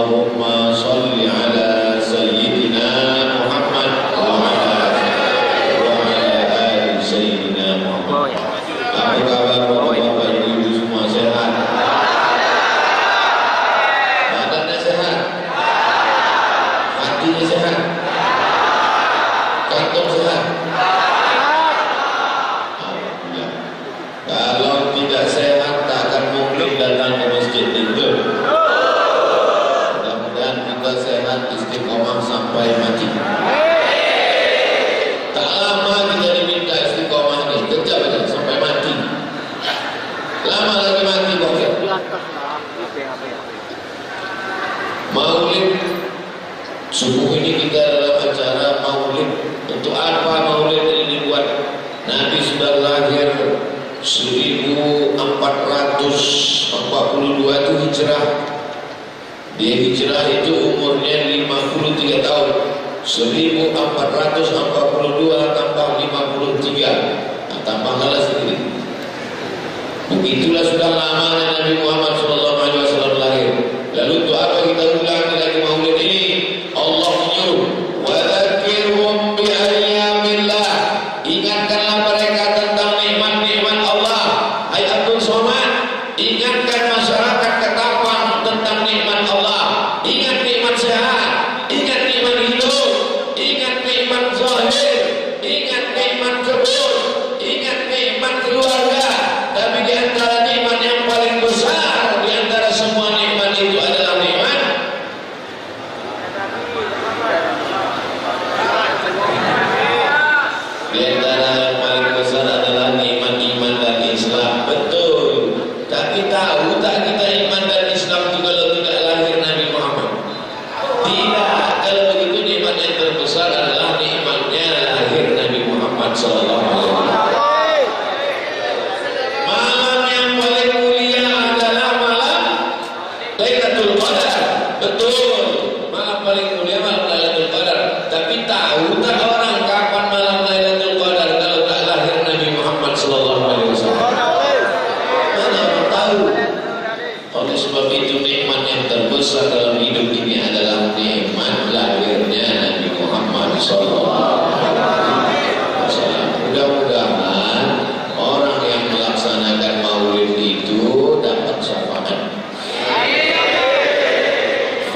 Allahumma salli ala Sayyidina Muhammad wa ala ali Sayyidina Muhammad. Apa kabar bapak-bapak ibu semua, sehat? Badannya sehat? Hatinya sehat? Kantong sehat? Alhamdulillah. Kalau tidak sehat tak akan mungkin datang ke masjid itu. Mudah-mudahan kita sehat istiqomah sampai mati. Tak lama kita diminta istiqomah ini, kejap aja sampai mati. Lama lagi mati kok. Maulid subuh ini kita dalam acara maulid. Untuk apa maulid ini dibuat? Nabi sudah lahir 1442 itu hijrah. Dia hijrah itu umurnya 53 tahun. 1442 tambah 53, nah, tambahlah sedikit. Begitulah sudah lama Nabi Muhammad SAW lahir. Lalu untuk apa kita ulangi lagi maulid ini? Allah menyuruh, wa dzakirhum bi ayyamillah. Ingatkanlah mereka tentang nikmat-nikmat Allah. Hai Abdul Somad, ingatkan masyarakat Ketapang tentang nikmat Allah. Ingat nikmat sehat, ingat nikmat hidup, ingat nikmat zahir, ingat nikmat kebun, ingat nikmat keluarga. Tapi di antara nikmat yang paling besar di antara semua nikmat itu adalah nikmat di antara yang paling besar adalah nikmat iman dan Islam. Betul. Tapi tahu tak kita iman dan Islam itu kalau tidak lahir Nabi Muhammad? Tidak. Kalau begitu nikmat yang terbesar adalah nikmatnya lahir Nabi Muhammad SAW. Malam yang paling mulia adalah malam Lailatul Qadar. Betul. Malam paling mulia malam Lailatul Qadar. Tapi tahu tak orang kapan malam Lailatul Qadar kalau tak lahir Nabi Muhammad SAW? Mana tahu? Oleh sebab itu nikmat yang terbesar dalam hidup ini adalah nikmat lahirnya Nabi Muhammad SAW. Mudah-mudahan orang yang melaksanakan maulid itu dapat syafaat.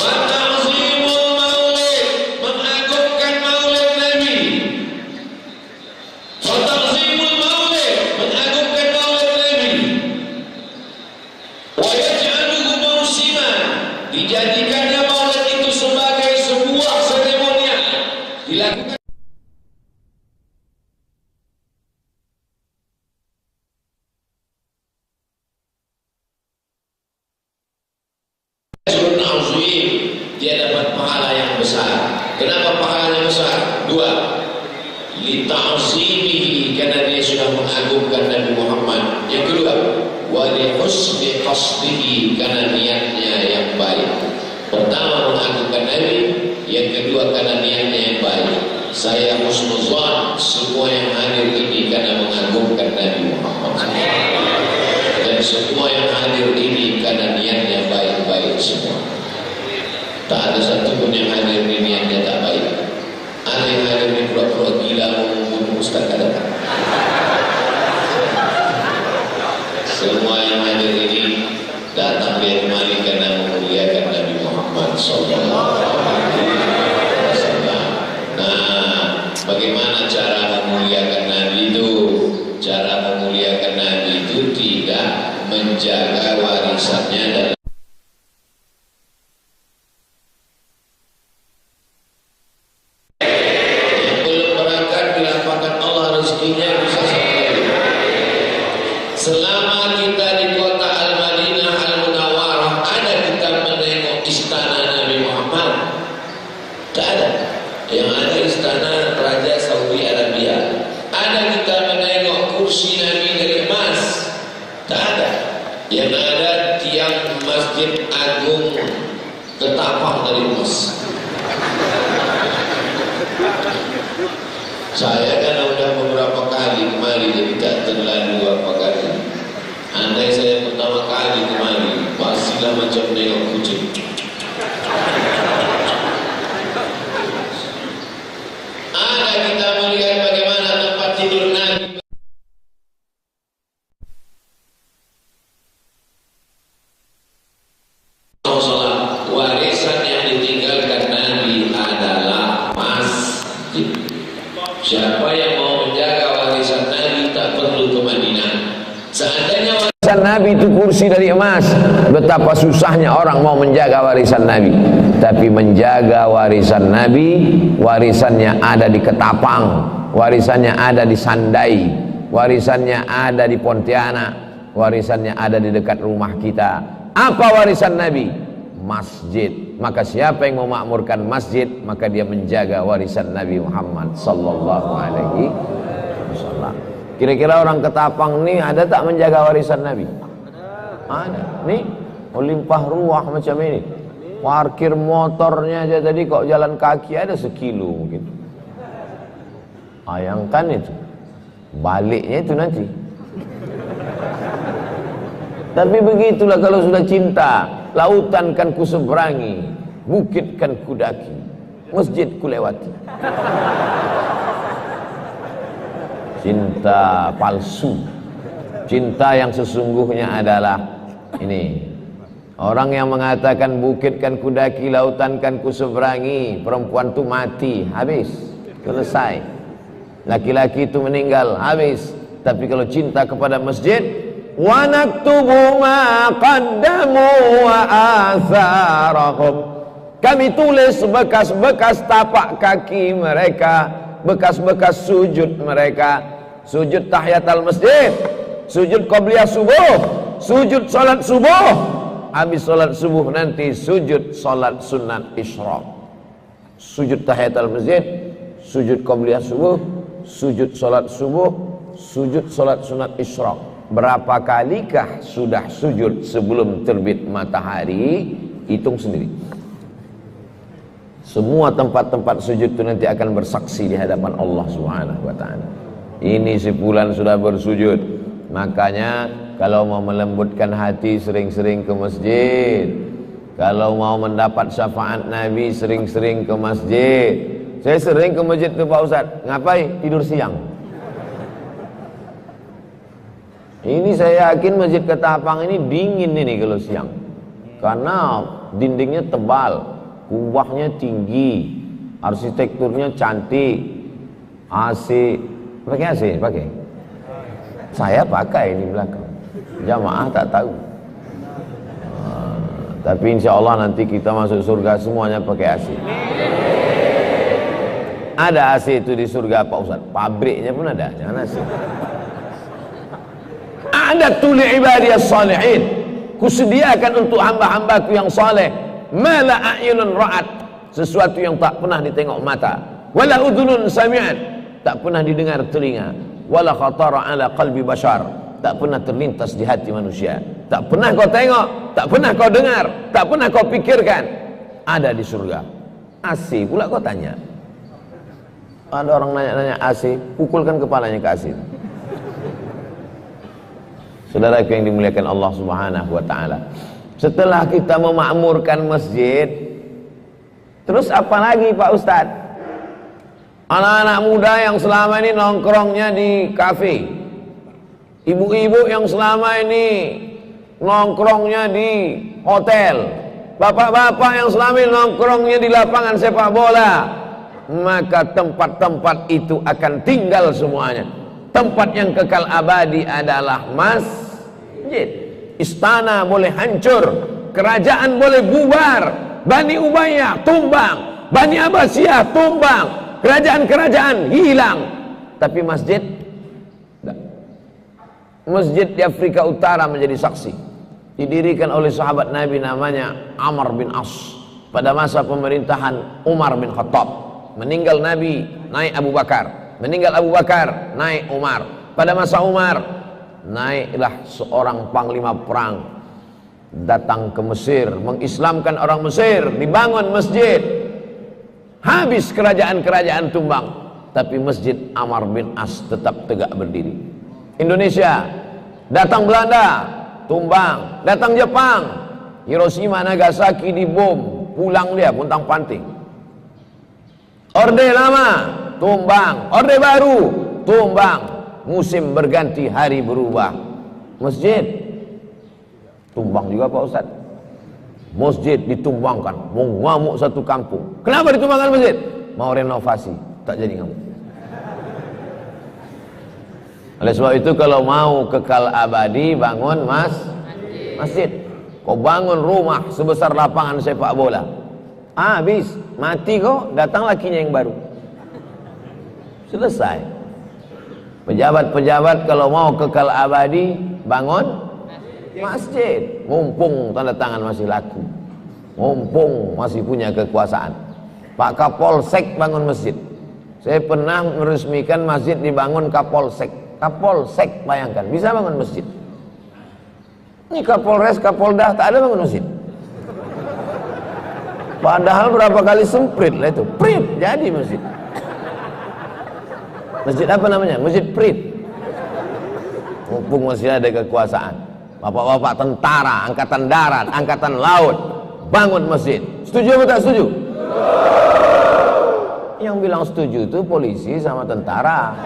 Ta'zimul maulid, mengagungkan maulid Nabi. Ta'zimul maulid, mengagungkan maulid Nabi. Wa yaj'aluhu mausiman, dijadikannya maulid itu sebagai sebuah seremonial dilakukan azim, dia dapat pahala yang besar. Kenapa pahalanya besar? Dua, li ta'zimihi, karena dia sudah mengagungkan Nabi Muhammad. Yang kedua, wa li husni qasdihi, karena niatnya yang baik. Pertama mengagungkan Nabi, yang kedua karena niatnya yang baik. Saya husnuzan semua yang hadir ini karena mengagungkan Nabi Muhammad. Dan semua yang hadir ini karena niatnya baik-baik semua. Tak ada satupun yang hadir ini niatnya tak baik. Ada yang hadir ini pura-pura gila mau membunuh Ustaz kadang. Semua yang hadir ini datang dari kemari karena memuliakan Nabi Muhammad SAW. Nah, bagaimana cara memuliakan Nabi itu? Cara memuliakan Nabi itu tidak menjaga warisannya dan yang belum berangkat dilapangkan Allah rezekinya bisa sampai. Selama kita di kota Al-Madinah Al-Munawwarah, ada kita menengok istana Nabi Muhammad? Tak ada. Yang ada istana Raja Saudi Arabia. Ada kita menengok kursi Nabi dari emas? Tak ada. Yang ada tiang Masjid Agung Ketapang dari emas. Saya kan udah beberapa kali kemari, jadi tak terlalu apa kali. Andai saya pertama kali kemari, pastilah macam nengok kucing. Nabi itu kursi dari emas. Betapa susahnya orang mau menjaga warisan Nabi. Tapi menjaga warisan Nabi, warisannya ada di Ketapang, warisannya ada di Sandai, warisannya ada di Pontianak, warisannya ada di dekat rumah kita. Apa warisan Nabi? Masjid. Maka siapa yang memakmurkan masjid, maka dia menjaga warisan Nabi Muhammad sallallahu alaihi wasallam. Kira-kira orang Ketapang nih ada tak menjaga warisan Nabi? Ada. Nih, melimpah ruah macam ini. Parkir motornya aja tadi kok jalan kaki ada sekilo mungkin. Bayangkan itu. Baliknya itu nanti. Tapi begitulah kalau sudah cinta. Lautan kan ku seberangi, bukit kan ku daki, masjid ku lewati. Cinta palsu. Cinta yang sesungguhnya adalah ini. Orang yang mengatakan bukit kan ku daki, lautan kan ku seberangi, perempuan tu mati, habis, selesai. Laki-laki itu meninggal, habis. Tapi kalau cinta kepada masjid, wa naktubu ma qaddamu wa atharahum, kami tulis bekas-bekas tapak kaki mereka, bekas-bekas sujud mereka, sujud tahiyatul masjid, sujud qabliyah subuh, sujud salat subuh. Habis salat subuh nanti sujud salat sunat isyraq, sujud tahiyatul masjid, sujud qabliyah subuh, sujud salat subuh, sujud salat sunat isyraq. Berapa kalikah sudah sujud sebelum terbit matahari? Hitung sendiri. Semua tempat-tempat sujud itu nanti akan bersaksi di hadapan Allah Subhanahu wa taala. Ini si fulan sudah bersujud. Makanya kalau mau melembutkan hati sering-sering ke masjid. Kalau mau mendapat syafaat Nabi sering-sering ke masjid. Saya sering ke masjid tuh Pak Ustaz. Ngapain? Tidur siang. Ini saya yakin masjid Ketapang ini dingin ini kalau siang. Karena dindingnya tebal, kubahnya tinggi, arsitekturnya cantik, AC. Pakai AC? Pakai? Saya pakai di belakang. Jamaah tak tahu. Tapi insya Allah nanti kita masuk surga semuanya pakai AC. Ada AC itu di surga Pak Ustaz. Pabriknya pun ada, jangan AC. Ada tuli ibadiyas salihin, kusediakan untuk hamba-hambaku yang saleh, mala a'yunun ra'at, sesuatu yang tak pernah ditengok mata, wala udhunun sami'at, tak pernah didengar telinga, wala khatara ala qalbi bashar, tak pernah terlintas di hati manusia, tak pernah kau tengok, tak pernah kau dengar, tak pernah kau pikirkan, ada di surga. AC pula kau tanya. Ada orang nanya-nanya AC, pukulkan kepalanya ke AC. Saudara yang dimuliakan Allah Subhanahu wa taala. Setelah kita memakmurkan masjid, terus apa lagi Pak Ustaz? Anak-anak muda yang selama ini nongkrongnya di kafe, ibu-ibu yang selama ini nongkrongnya di hotel, bapak-bapak yang selama ini nongkrongnya di lapangan sepak bola, maka tempat-tempat itu akan tinggal semuanya. Tempat yang kekal abadi adalah masjid. Istana boleh hancur, kerajaan boleh bubar, Bani Umayyah tumbang, Bani Abbasiyah tumbang, kerajaan-kerajaan hilang, tapi masjid tidak. Masjid di Afrika Utara menjadi saksi. Didirikan oleh sahabat Nabi namanya Amr bin As pada masa pemerintahan Umar bin Khattab. Meninggal Nabi, naik Abu Bakar. Meninggal Abu Bakar, naik Umar. Pada masa Umar, naiklah seorang panglima perang datang ke Mesir, mengislamkan orang Mesir, dibangun masjid. Habis kerajaan-kerajaan tumbang, tapi masjid Amr bin As tetap tegak berdiri. Indonesia, datang Belanda, tumbang. Datang Jepang, Hiroshima Nagasaki dibom, pulang dia puntang-panting. Orde Lama tumbang, Orde Baru tumbang, musim berganti, hari berubah. Masjid tumbang juga Pak Ustaz. Masjid ditumbangkan, mau ngamuk satu kampung. Kenapa ditumbangkan masjid? Mau renovasi, tak jadi ngamuk. Oleh sebab itu kalau mau kekal abadi, bangun masjid. Kau bangun rumah sebesar lapangan sepak bola, habis mati kau, datang lakinya yang baru, selesai. Pejabat-pejabat kalau mau kekal abadi, bangun masjid. Mumpung tanda tangan masih laku, mumpung masih punya kekuasaan. Pak Kapolsek bangun masjid. Saya pernah meresmikan masjid dibangun Kapolsek. Kapolsek, bayangkan, bisa bangun masjid. Ini Kapolres, Kapolda tak ada bangun masjid. Padahal berapa kali semprit lah itu, prit, jadi masjid. Masjid apa namanya? Masjid prit. Mumpung masih ada kekuasaan. Bapak-bapak tentara, angkatan darat, angkatan laut, bangun masjid. Setuju atau tak setuju? Yang bilang setuju itu polisi sama tentara.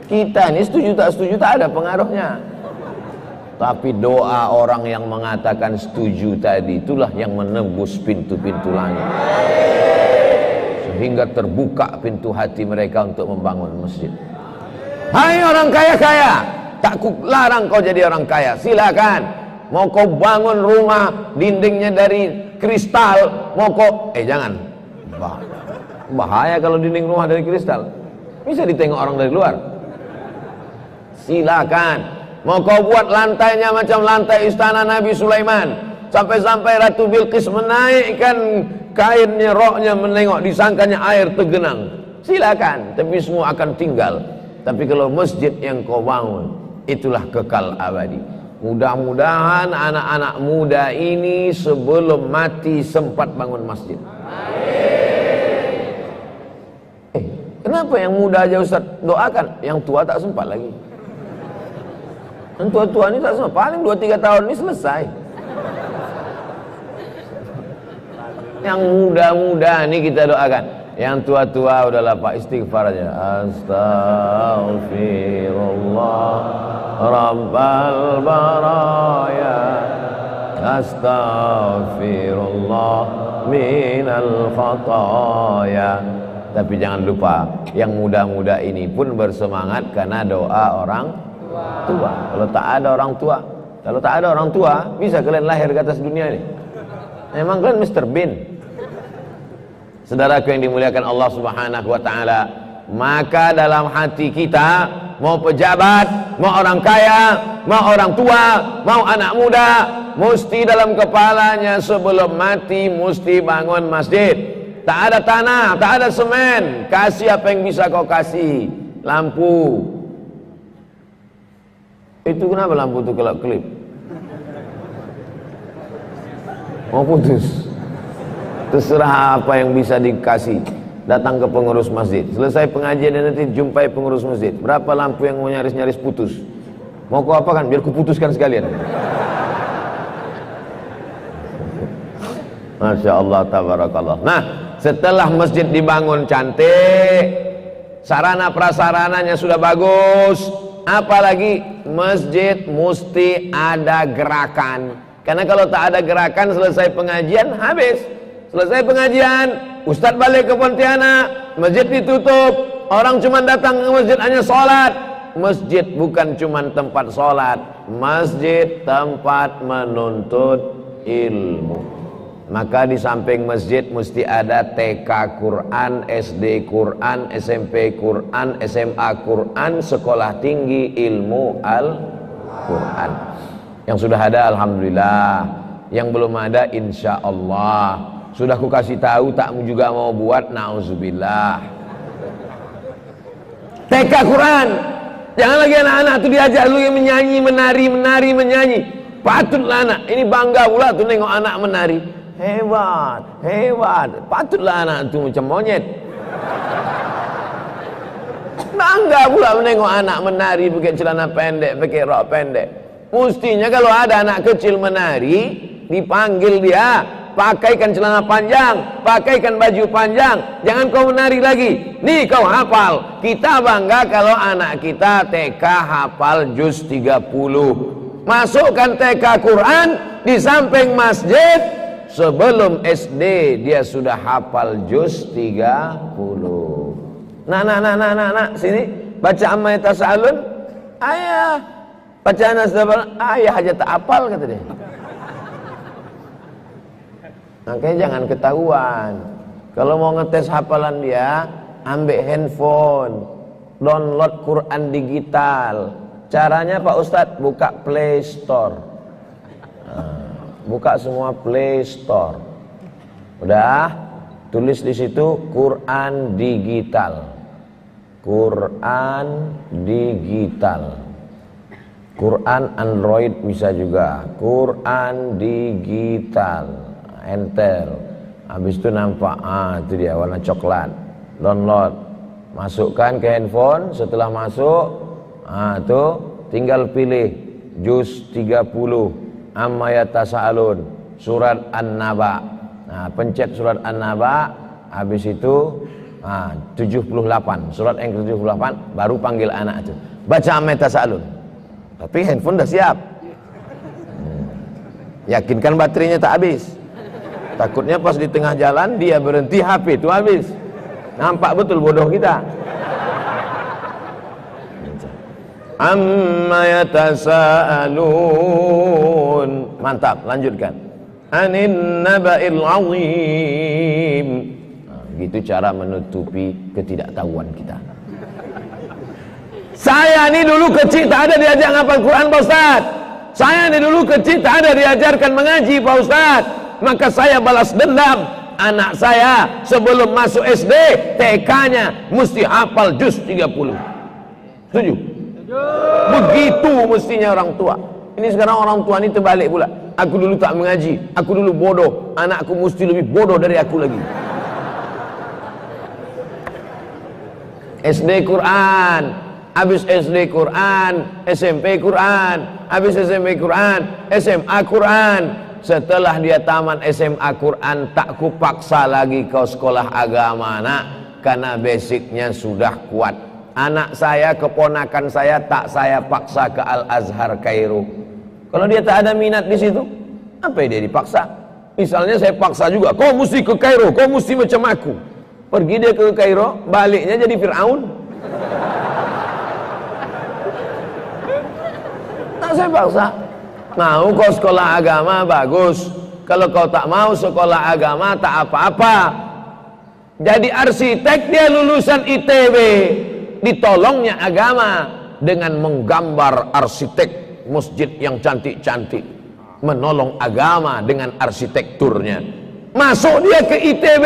Kita ini setuju tak setuju tak ada pengaruhnya. Tapi doa orang yang mengatakan setuju tadi, itulah yang menembus pintu-pintu langit, sehingga terbuka pintu hati mereka untuk membangun masjid. Hai orang kaya-kaya, tak kularang kau jadi orang kaya, silakan. Mau kau bangun rumah dindingnya dari kristal, mau kau jangan, bahaya kalau dinding rumah dari kristal, bisa ditengok orang dari luar. Silakan. Mau kau buat lantainya macam lantai istana Nabi Sulaiman, sampai-sampai Ratu Bilqis menaikkan kainnya, roknya menengok, disangkanya air tergenang. Silakan, tapi semua akan tinggal. Tapi kalau masjid yang kau bangun, itulah kekal abadi. Mudah-mudahan anak-anak muda ini sebelum mati sempat bangun masjid. Kenapa yang muda aja Ustaz doakan, yang tua tak sempat lagi? Yang tua-tua ini tak sempat, paling 2-3 tahun ini selesai. Yang muda-muda ini kita doakan. Yang tua-tua udahlah Pak, istighfar aja. Astaghfirullah Rabbal baraya, astaghfirullah minal khataya. Tapi jangan lupa, yang muda-muda ini pun bersemangat karena doa orang tua. Kalau tak ada orang tua, bisa kalian lahir ke atas dunia ini? Memang kalian Mr. Bean. Saudaraku yang dimuliakan Allah Subhanahu wa taala, maka dalam hati kita, mau pejabat, mau orang kaya, mau orang tua, mau anak muda, mesti dalam kepalanya sebelum mati mesti bangun masjid. Tak ada tanah, tak ada semen, kasih apa yang bisa kau kasih. Lampu. Itu kenapa lampu itu kelap-kelip? Mau putus. Terserah apa yang bisa dikasih. Datang ke pengurus masjid. Selesai pengajian dan nanti jumpai pengurus masjid. Berapa lampu yang mau nyaris-nyaris putus? Mau kau apa kan? Biar kuputuskan sekalian. Masya Allah, tabarakallah. Nah, setelah masjid dibangun cantik, sarana prasarananya sudah bagus, apalagi masjid mesti ada gerakan. Karena kalau tak ada gerakan, selesai pengajian habis. Selesai pengajian, Ustadz balik ke Pontianak, masjid ditutup, orang cuma datang ke masjid hanya sholat. Masjid bukan cuma tempat sholat, masjid tempat menuntut ilmu. Maka di samping masjid mesti ada TK Quran, SD Quran, SMP Quran, SMA Quran, sekolah tinggi ilmu Al-Quran. Yang sudah ada alhamdulillah, yang belum ada insya Allah. Sudah aku kasih tahu, tak juga mau buat, nauzubillah. TK Quran, jangan lagi anak-anak itu diajak lu yang menyanyi, menari, menyanyi. Patutlah anak, ini bangga pula tuh nengok anak menari. Hebat, hebat. Patutlah anak itu macam monyet. Bangga pula menengok anak menari pakai celana pendek, pakai rok pendek. Mestinya kalau ada anak kecil menari, dipanggil dia, pakaikan celana panjang, pakaikan baju panjang, jangan kau menari lagi. Nih kau hafal. Kita bangga kalau anak kita TK hafal juz 30. Masukkan TK Quran di samping masjid, sebelum SD dia sudah hafal juz 30. Nah, sini baca amma yatasaalun, ayah. Baca Anas ayah aja tak hafal kata dia. Makanya jangan ketahuan. Kalau mau ngetes hafalan dia, ambil handphone, download Quran digital. Caranya Pak Ustadz, buka Play Store. Buka semua Play Store. Udah, tulis di situ Quran digital. Quran digital. Quran Android bisa juga. Quran digital. Enter. Habis itu nampak, itu dia warna coklat. Download. Masukkan ke handphone. Setelah masuk, tuh tinggal pilih juz 30 amma yatasaalun, surat An-Naba. Nah, pencet surat An-Naba, habis itu 78, surat yang ke-78 baru panggil anak itu. Baca amma yatasaalun. Tapi handphone dah siap. Yakinkan baterainya tak habis. Takutnya pas di tengah jalan dia berhenti, HP itu habis. Nampak betul bodoh kita. Amma yatasaalun. Mantap, lanjutkan. Anin naba'il azim. Gitu cara menutupi ketidaktahuan kita. Saya ini dulu kecil tak ada diajar ngapal Quran Pak Ustaz. Saya ini dulu kecil tak ada diajarkan mengaji Pak Ustaz. Maka saya balas dendam. Anak saya sebelum masuk SD, TK-nya mesti hafal juz 30. Setuju? Begitu mestinya orang tua. Ini sekarang orang tua ini terbalik pula. Aku dulu tak mengaji, aku dulu bodoh, anakku mesti lebih bodoh dari aku lagi. SD Quran, habis SD Quran, SMP Quran, habis SMP Quran, SMA Quran. Setelah dia tamat SMA Quran, tak kupaksa lagi kau sekolah agama nak, karena basicnya sudah kuat. Anak saya, keponakan saya, tak saya paksa ke Al-Azhar Kairo. Kalau dia tak ada minat di situ, apa yang dia dipaksa? Misalnya saya paksa juga, kau mesti ke Kairo, kau mesti macam aku. Pergi dia ke Kairo, baliknya jadi Fir'aun. Tak saya paksa. Mau kau sekolah agama, bagus. Kalau kau tak mau sekolah agama, tak apa-apa. Jadi arsitek, dia lulusan ITB. Ditolongnya agama dengan menggambar arsitek masjid yang cantik-cantik, menolong agama dengan arsitekturnya. Masuk dia ke ITB,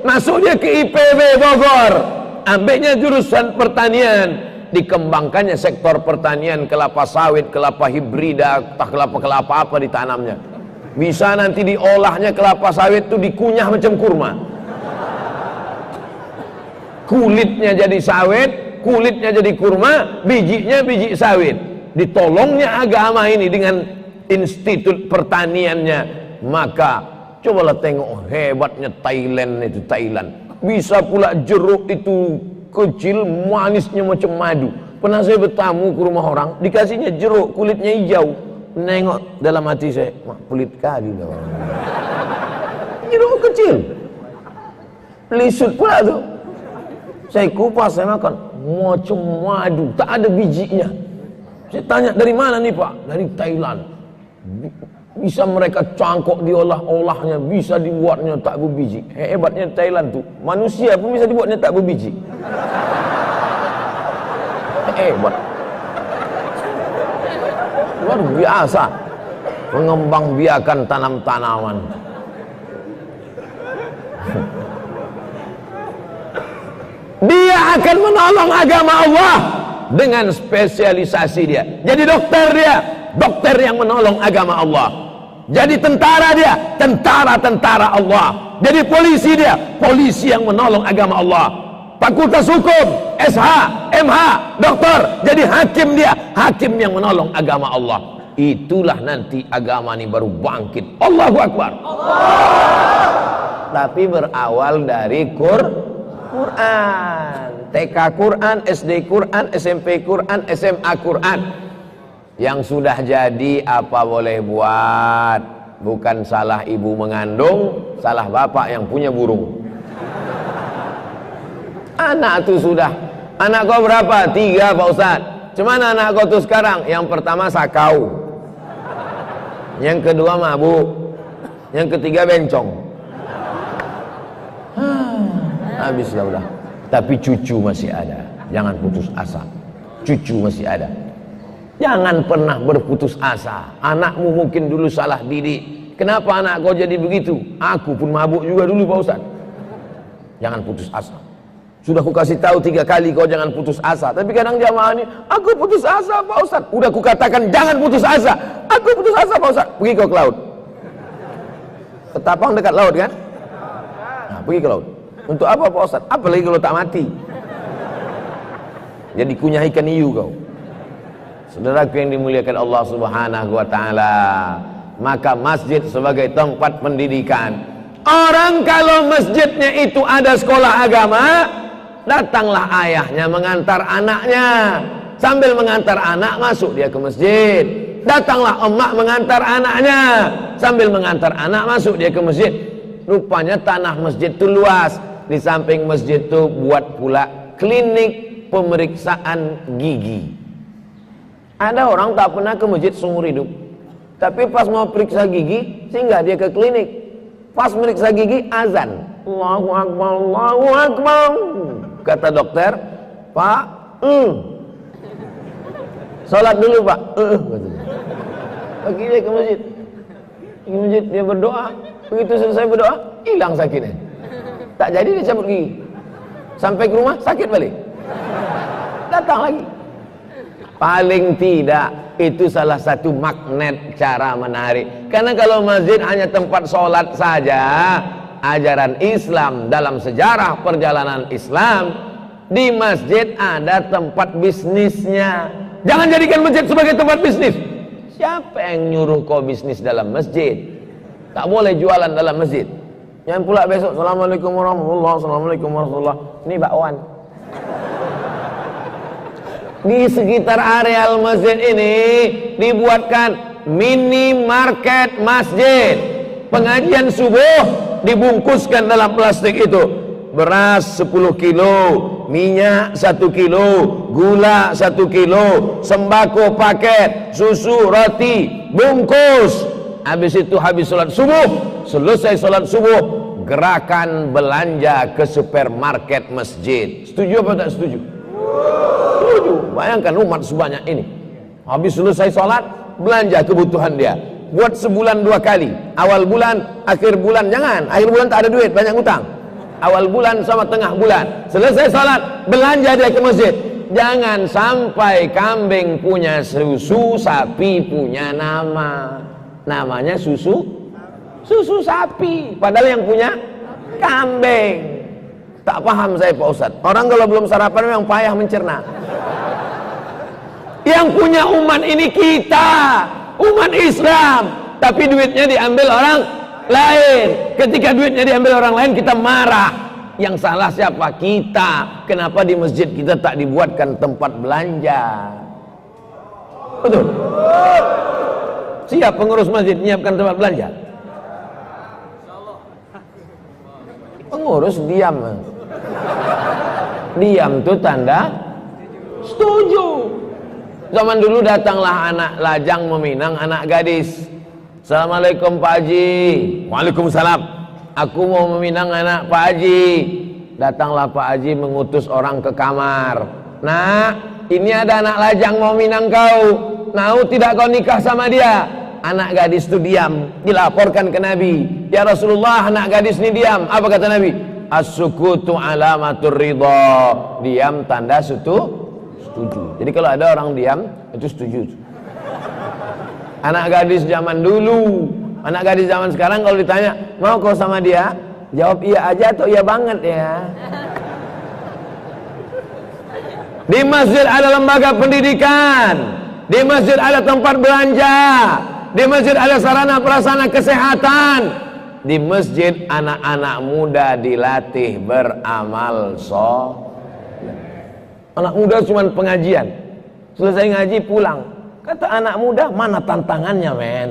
masuk dia ke IPB Bogor, ambilnya jurusan pertanian, dikembangkannya sektor pertanian, kelapa sawit, kelapa hibrida, kelapa apa ditanamnya. Bisa nanti diolahnya kelapa sawit itu dikunyah macam kurma. Kulitnya jadi sawit, kulitnya jadi kurma, bijinya biji sawit. Ditolongnya agama ini dengan institut pertaniannya. Maka cobalah tengok hebatnya Thailand itu, Thailand. Bisa pula jeruk itu kecil, manisnya macam madu. Pernah saya bertamu ke rumah orang, dikasihnya jeruk, kulitnya hijau. Nengok dalam hati saya, pelit kali dah. Jeruk kecil, lisut pula tu. Saya kupas, saya makan, macam madu, tak ada bijinya. Saya tanya, dari mana nih Pak? Dari Thailand. Bisa mereka cangkok diolah-olahnya, bisa dibuatnya tak berbiji. Hebatnya Thailand tuh, manusia pun bisa dibuatnya tak berbiji. Hebat. Luar biasa mengembang biakan tanam-tanaman. Dia akan menolong agama Allah dengan spesialisasi dia. Jadi dokter dia, dokter yang menolong agama Allah. Jadi tentara dia, tentara Allah. Jadi polisi dia, polisi yang menolong agama Allah. Fakultas hukum, SH, MH, dokter. Jadi hakim dia, hakim yang menolong agama Allah. Itulah nanti agama ini baru bangkit. Allahu Akbar. Allah. Tapi berawal dari Quran. TK Quran, SD Quran, SMP Quran, SMA Quran. Yang sudah jadi apa boleh buat. Bukan salah ibu mengandung, salah bapak yang punya burung. Anak itu sudah Anak kau berapa? 3 Pak Ustaz. Cemana anak kau tuh sekarang? Yang pertama sakau, yang kedua mabuk, yang ketiga bencong. Habislah udah. Tapi cucu masih ada. Jangan putus asa. Cucu masih ada. Jangan pernah berputus asa. Anakmu mungkin dulu salah didik. Kenapa anak kau jadi begitu? Aku pun mabuk juga dulu Pak Ustaz. Jangan putus asa. Sudah aku kasih tahu 3 kali kau jangan putus asa. Tapi kadang jamaah ini, aku putus asa Pak Ustaz. Udah aku katakan jangan putus asa. Aku putus asa Pak Ustaz. Pergi kau ke laut. Ketapang dekat laut kan? Nah, pergi ke laut. Untuk apa Pak Ustaz? Apalagi kalau tak mati. Jadi kunyah ikan hiu kau. Saudaraku yang dimuliakan Allah Subhanahu wa taala, maka masjid sebagai tempat pendidikan. Orang kalau masjidnya itu ada sekolah agama, datanglah ayahnya mengantar anaknya. Sambil mengantar anak masuk dia ke masjid. Datanglah emak mengantar anaknya. Sambil mengantar anak masuk dia ke masjid. Rupanya tanah masjid itu luas. Di samping masjid itu buat pula klinik pemeriksaan gigi. Ada orang tak pernah ke masjid seumur hidup, tapi pas mau periksa gigi singgah dia ke klinik. Pas meriksa gigi azan, Allahu Akbar, Allahu Akbar. Kata dokter, Pak, sholat dulu Pak. Pergi dia ke masjid. Di masjid dia berdoa. Begitu selesai berdoa, hilang sakitnya. Tak jadi dia cabut gigi. Sampai ke rumah sakit balik. Datang lagi. Paling tidak itu salah satu magnet cara menarik. Karena kalau masjid hanya tempat sholat saja, ajaran Islam dalam sejarah perjalanan Islam, di masjid ada tempat bisnisnya. Jangan jadikan masjid sebagai tempat bisnis. Siapa yang nyuruh kau bisnis dalam masjid? Tak boleh jualan dalam masjid. Yang pula besok, Assalamualaikum warahmatullahi wabarakatuh, Assalamualaikum warahmatullahi wabarakatuh. Ini bakwan. Di sekitar areal masjid ini dibuatkan minimarket masjid. Pengajian subuh dibungkuskan dalam plastik itu. Beras 10 kilo, minyak 1 kilo, gula 1 kilo, sembako paket, susu, roti, bungkus. Habis itu habis sholat subuh, selesai sholat subuh, gerakan belanja ke supermarket masjid. Setuju apa tak setuju? Setuju. Bayangkan umat sebanyak ini, habis selesai sholat belanja kebutuhan dia. Buat sebulan 2 kali, awal bulan, akhir bulan. Jangan, akhir bulan tak ada duit, banyak utang. Awal bulan sama tengah bulan, selesai sholat belanja dia ke masjid. Jangan sampai kambing punya susu, sapi punya nama. Namanya susu sapi, padahal yang punya kambing. Tak paham saya Pak Ustadz. Orang kalau belum sarapan memang payah mencerna. Yang punya umat ini kita, umat Islam, tapi duitnya diambil orang lain. Ketika duitnya diambil orang lain kita marah. Yang salah siapa? Kita. Kenapa di masjid kita tak dibuatkan tempat belanja? Betul? Siap pengurus masjid menyiapkan tempat belanja? Pengurus diam. Diam itu tanda setuju. Zaman dulu datanglah anak lajang meminang anak gadis. Assalamualaikum Pak Haji. Waalaikumsalam. Aku mau meminang anak Pak Haji. Datanglah Pak Haji mengutus orang ke kamar. Nah, ini ada anak lajang mau minang kau. Mau tidak kau nikah sama dia? Anak gadis itu diam. Dilaporkan ke Nabi. Ya Rasulullah, anak gadis ini diam. Apa kata Nabi? As-sukutu alamatur ridha. Diam tanda setuju. Jadi kalau ada orang diam, itu setuju. Anak gadis zaman dulu, anak gadis zaman sekarang kalau ditanya, mau kau sama dia? Jawab iya aja atau iya banget ya. Di masjid ada lembaga pendidikan, di masjid ada tempat belanja, di masjid ada sarana prasarana kesehatan, di masjid anak-anak muda dilatih beramal soleh. Anak muda cuma pengajian, selesai ngaji pulang. Kata anak muda, mana tantangannya men?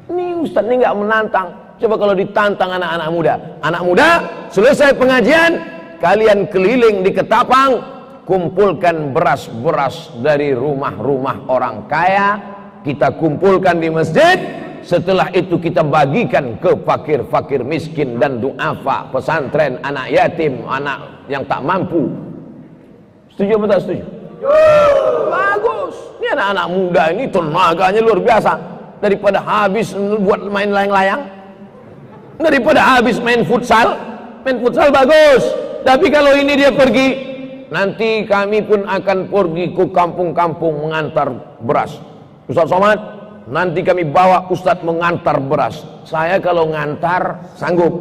Ini Ustaz ini nggak menantang. Coba kalau ditantang anak-anak muda. Anak muda selesai pengajian kalian keliling di Ketapang, kumpulkan beras-beras dari rumah-rumah orang kaya, kita kumpulkan di masjid. Setelah itu kita bagikan ke fakir-fakir miskin dan duafa, pesantren, anak yatim, anak yang tak mampu. Setuju atau tak setuju? Bagus. Ini anak-anak muda ini tenaganya luar biasa. Daripada habis buat main layang-layang, daripada habis main futsal bagus. Tapi kalau ini dia pergi, nanti kami pun akan pergi ke kampung-kampung mengantar beras. Ustaz Somad, nanti kami bawa Ustadz mengantar beras. Saya kalau ngantar sanggup,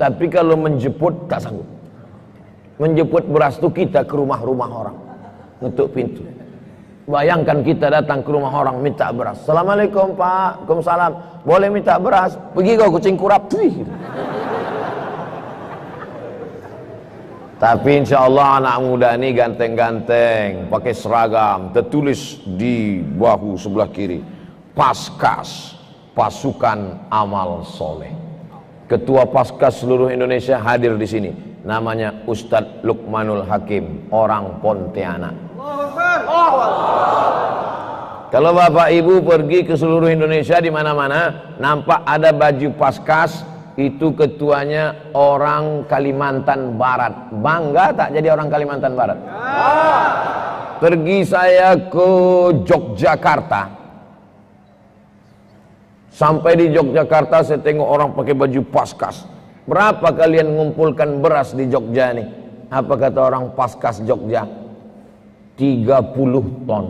tapi kalau menjemput tak sanggup. Menjemput beras itu kita ke rumah-rumah orang, ngetuk pintu. Bayangkan kita datang ke rumah orang minta beras. Assalamualaikum Pak, Waalaikumsalam. Boleh minta beras? Pergi kau kucing kurap. Tapi insya Allah anak muda ini ganteng-ganteng, pakai seragam, tertulis di bahu sebelah kiri, Paskas, Pasukan Amal Soleh. Ketua Paskas seluruh Indonesia hadir di sini. Namanya Ustadz Lukmanul Hakim, orang Pontianak. Kalau Bapak Ibu pergi ke seluruh Indonesia di mana-mana, nampak ada baju Paskas, itu ketuanya orang Kalimantan Barat. Bangga tak jadi orang Kalimantan Barat? Pergi saya ke Yogyakarta. Sampai di Yogyakarta saya tengok orang pakai baju Paskas. Berapa kalian mengumpulkan beras di Jogja nih? Apa kata orang Paskas Jogja? 30 ton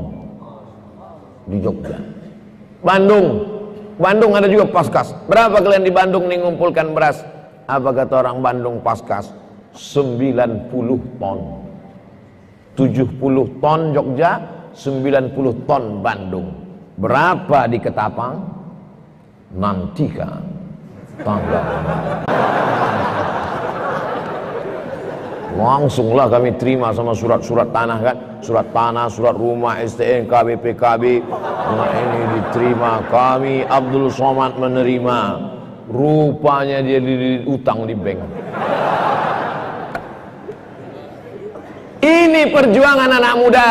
di Jogja. Bandung ada juga Paskas. Berapa kalian di Bandung nih mengumpulkan beras? Apa kata orang Bandung Paskas? 90 ton. 70 ton Jogja, 90 ton Bandung. Berapa di Ketapang? Nantikan tanggal. Langsunglah kami terima sama surat-surat tanah kan, surat tanah, surat rumah, STNK, BPKB. Nah, ini diterima, kami Abdul Somad menerima. Rupanya dia utang di bank. Ini perjuangan anak muda.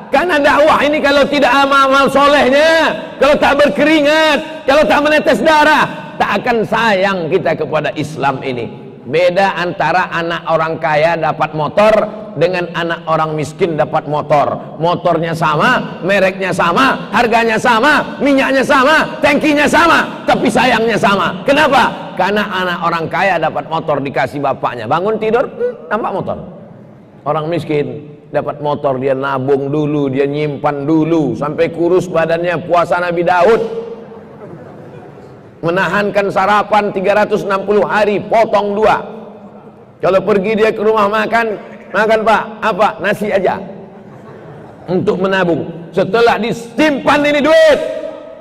Karena dakwah ini kalau tidak amal solehnya, kalau tak berkeringat, kalau tak menetes darah, tak akan sayang kita kepada Islam ini. Beda antara anak orang kaya dapat motor dengan anak orang miskin dapat motor. Motornya sama, mereknya sama, harganya sama, minyaknya sama, tangkinya sama, tapi sayangnya sama. Kenapa? Karena anak orang kaya dapat motor dikasih bapaknya, bangun tidur nampak motor. Orang miskin dapat motor, dia nabung dulu, dia nyimpan dulu sampai kurus badannya, puasa Nabi Daud, menahankan sarapan 360 hari, potong 2. Kalau pergi dia ke rumah makan Pak, apa? Nasi aja untuk menabung. Setelah disimpan ini duit,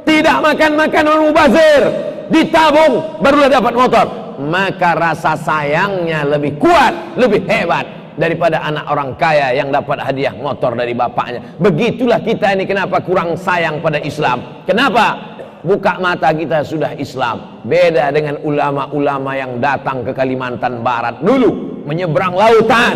tidak makan orang mubazir, ditabung, barulah dapat motor. Maka rasa sayangnya lebih kuat, lebih hebat daripada anak orang kaya yang dapat hadiah motor dari bapaknya. Begitulah kita ini kenapa kurang sayang pada Islam. Kenapa? Buka mata kita sudah Islam. Beda dengan ulama-ulama yang datang ke Kalimantan Barat dulu, menyeberang lautan,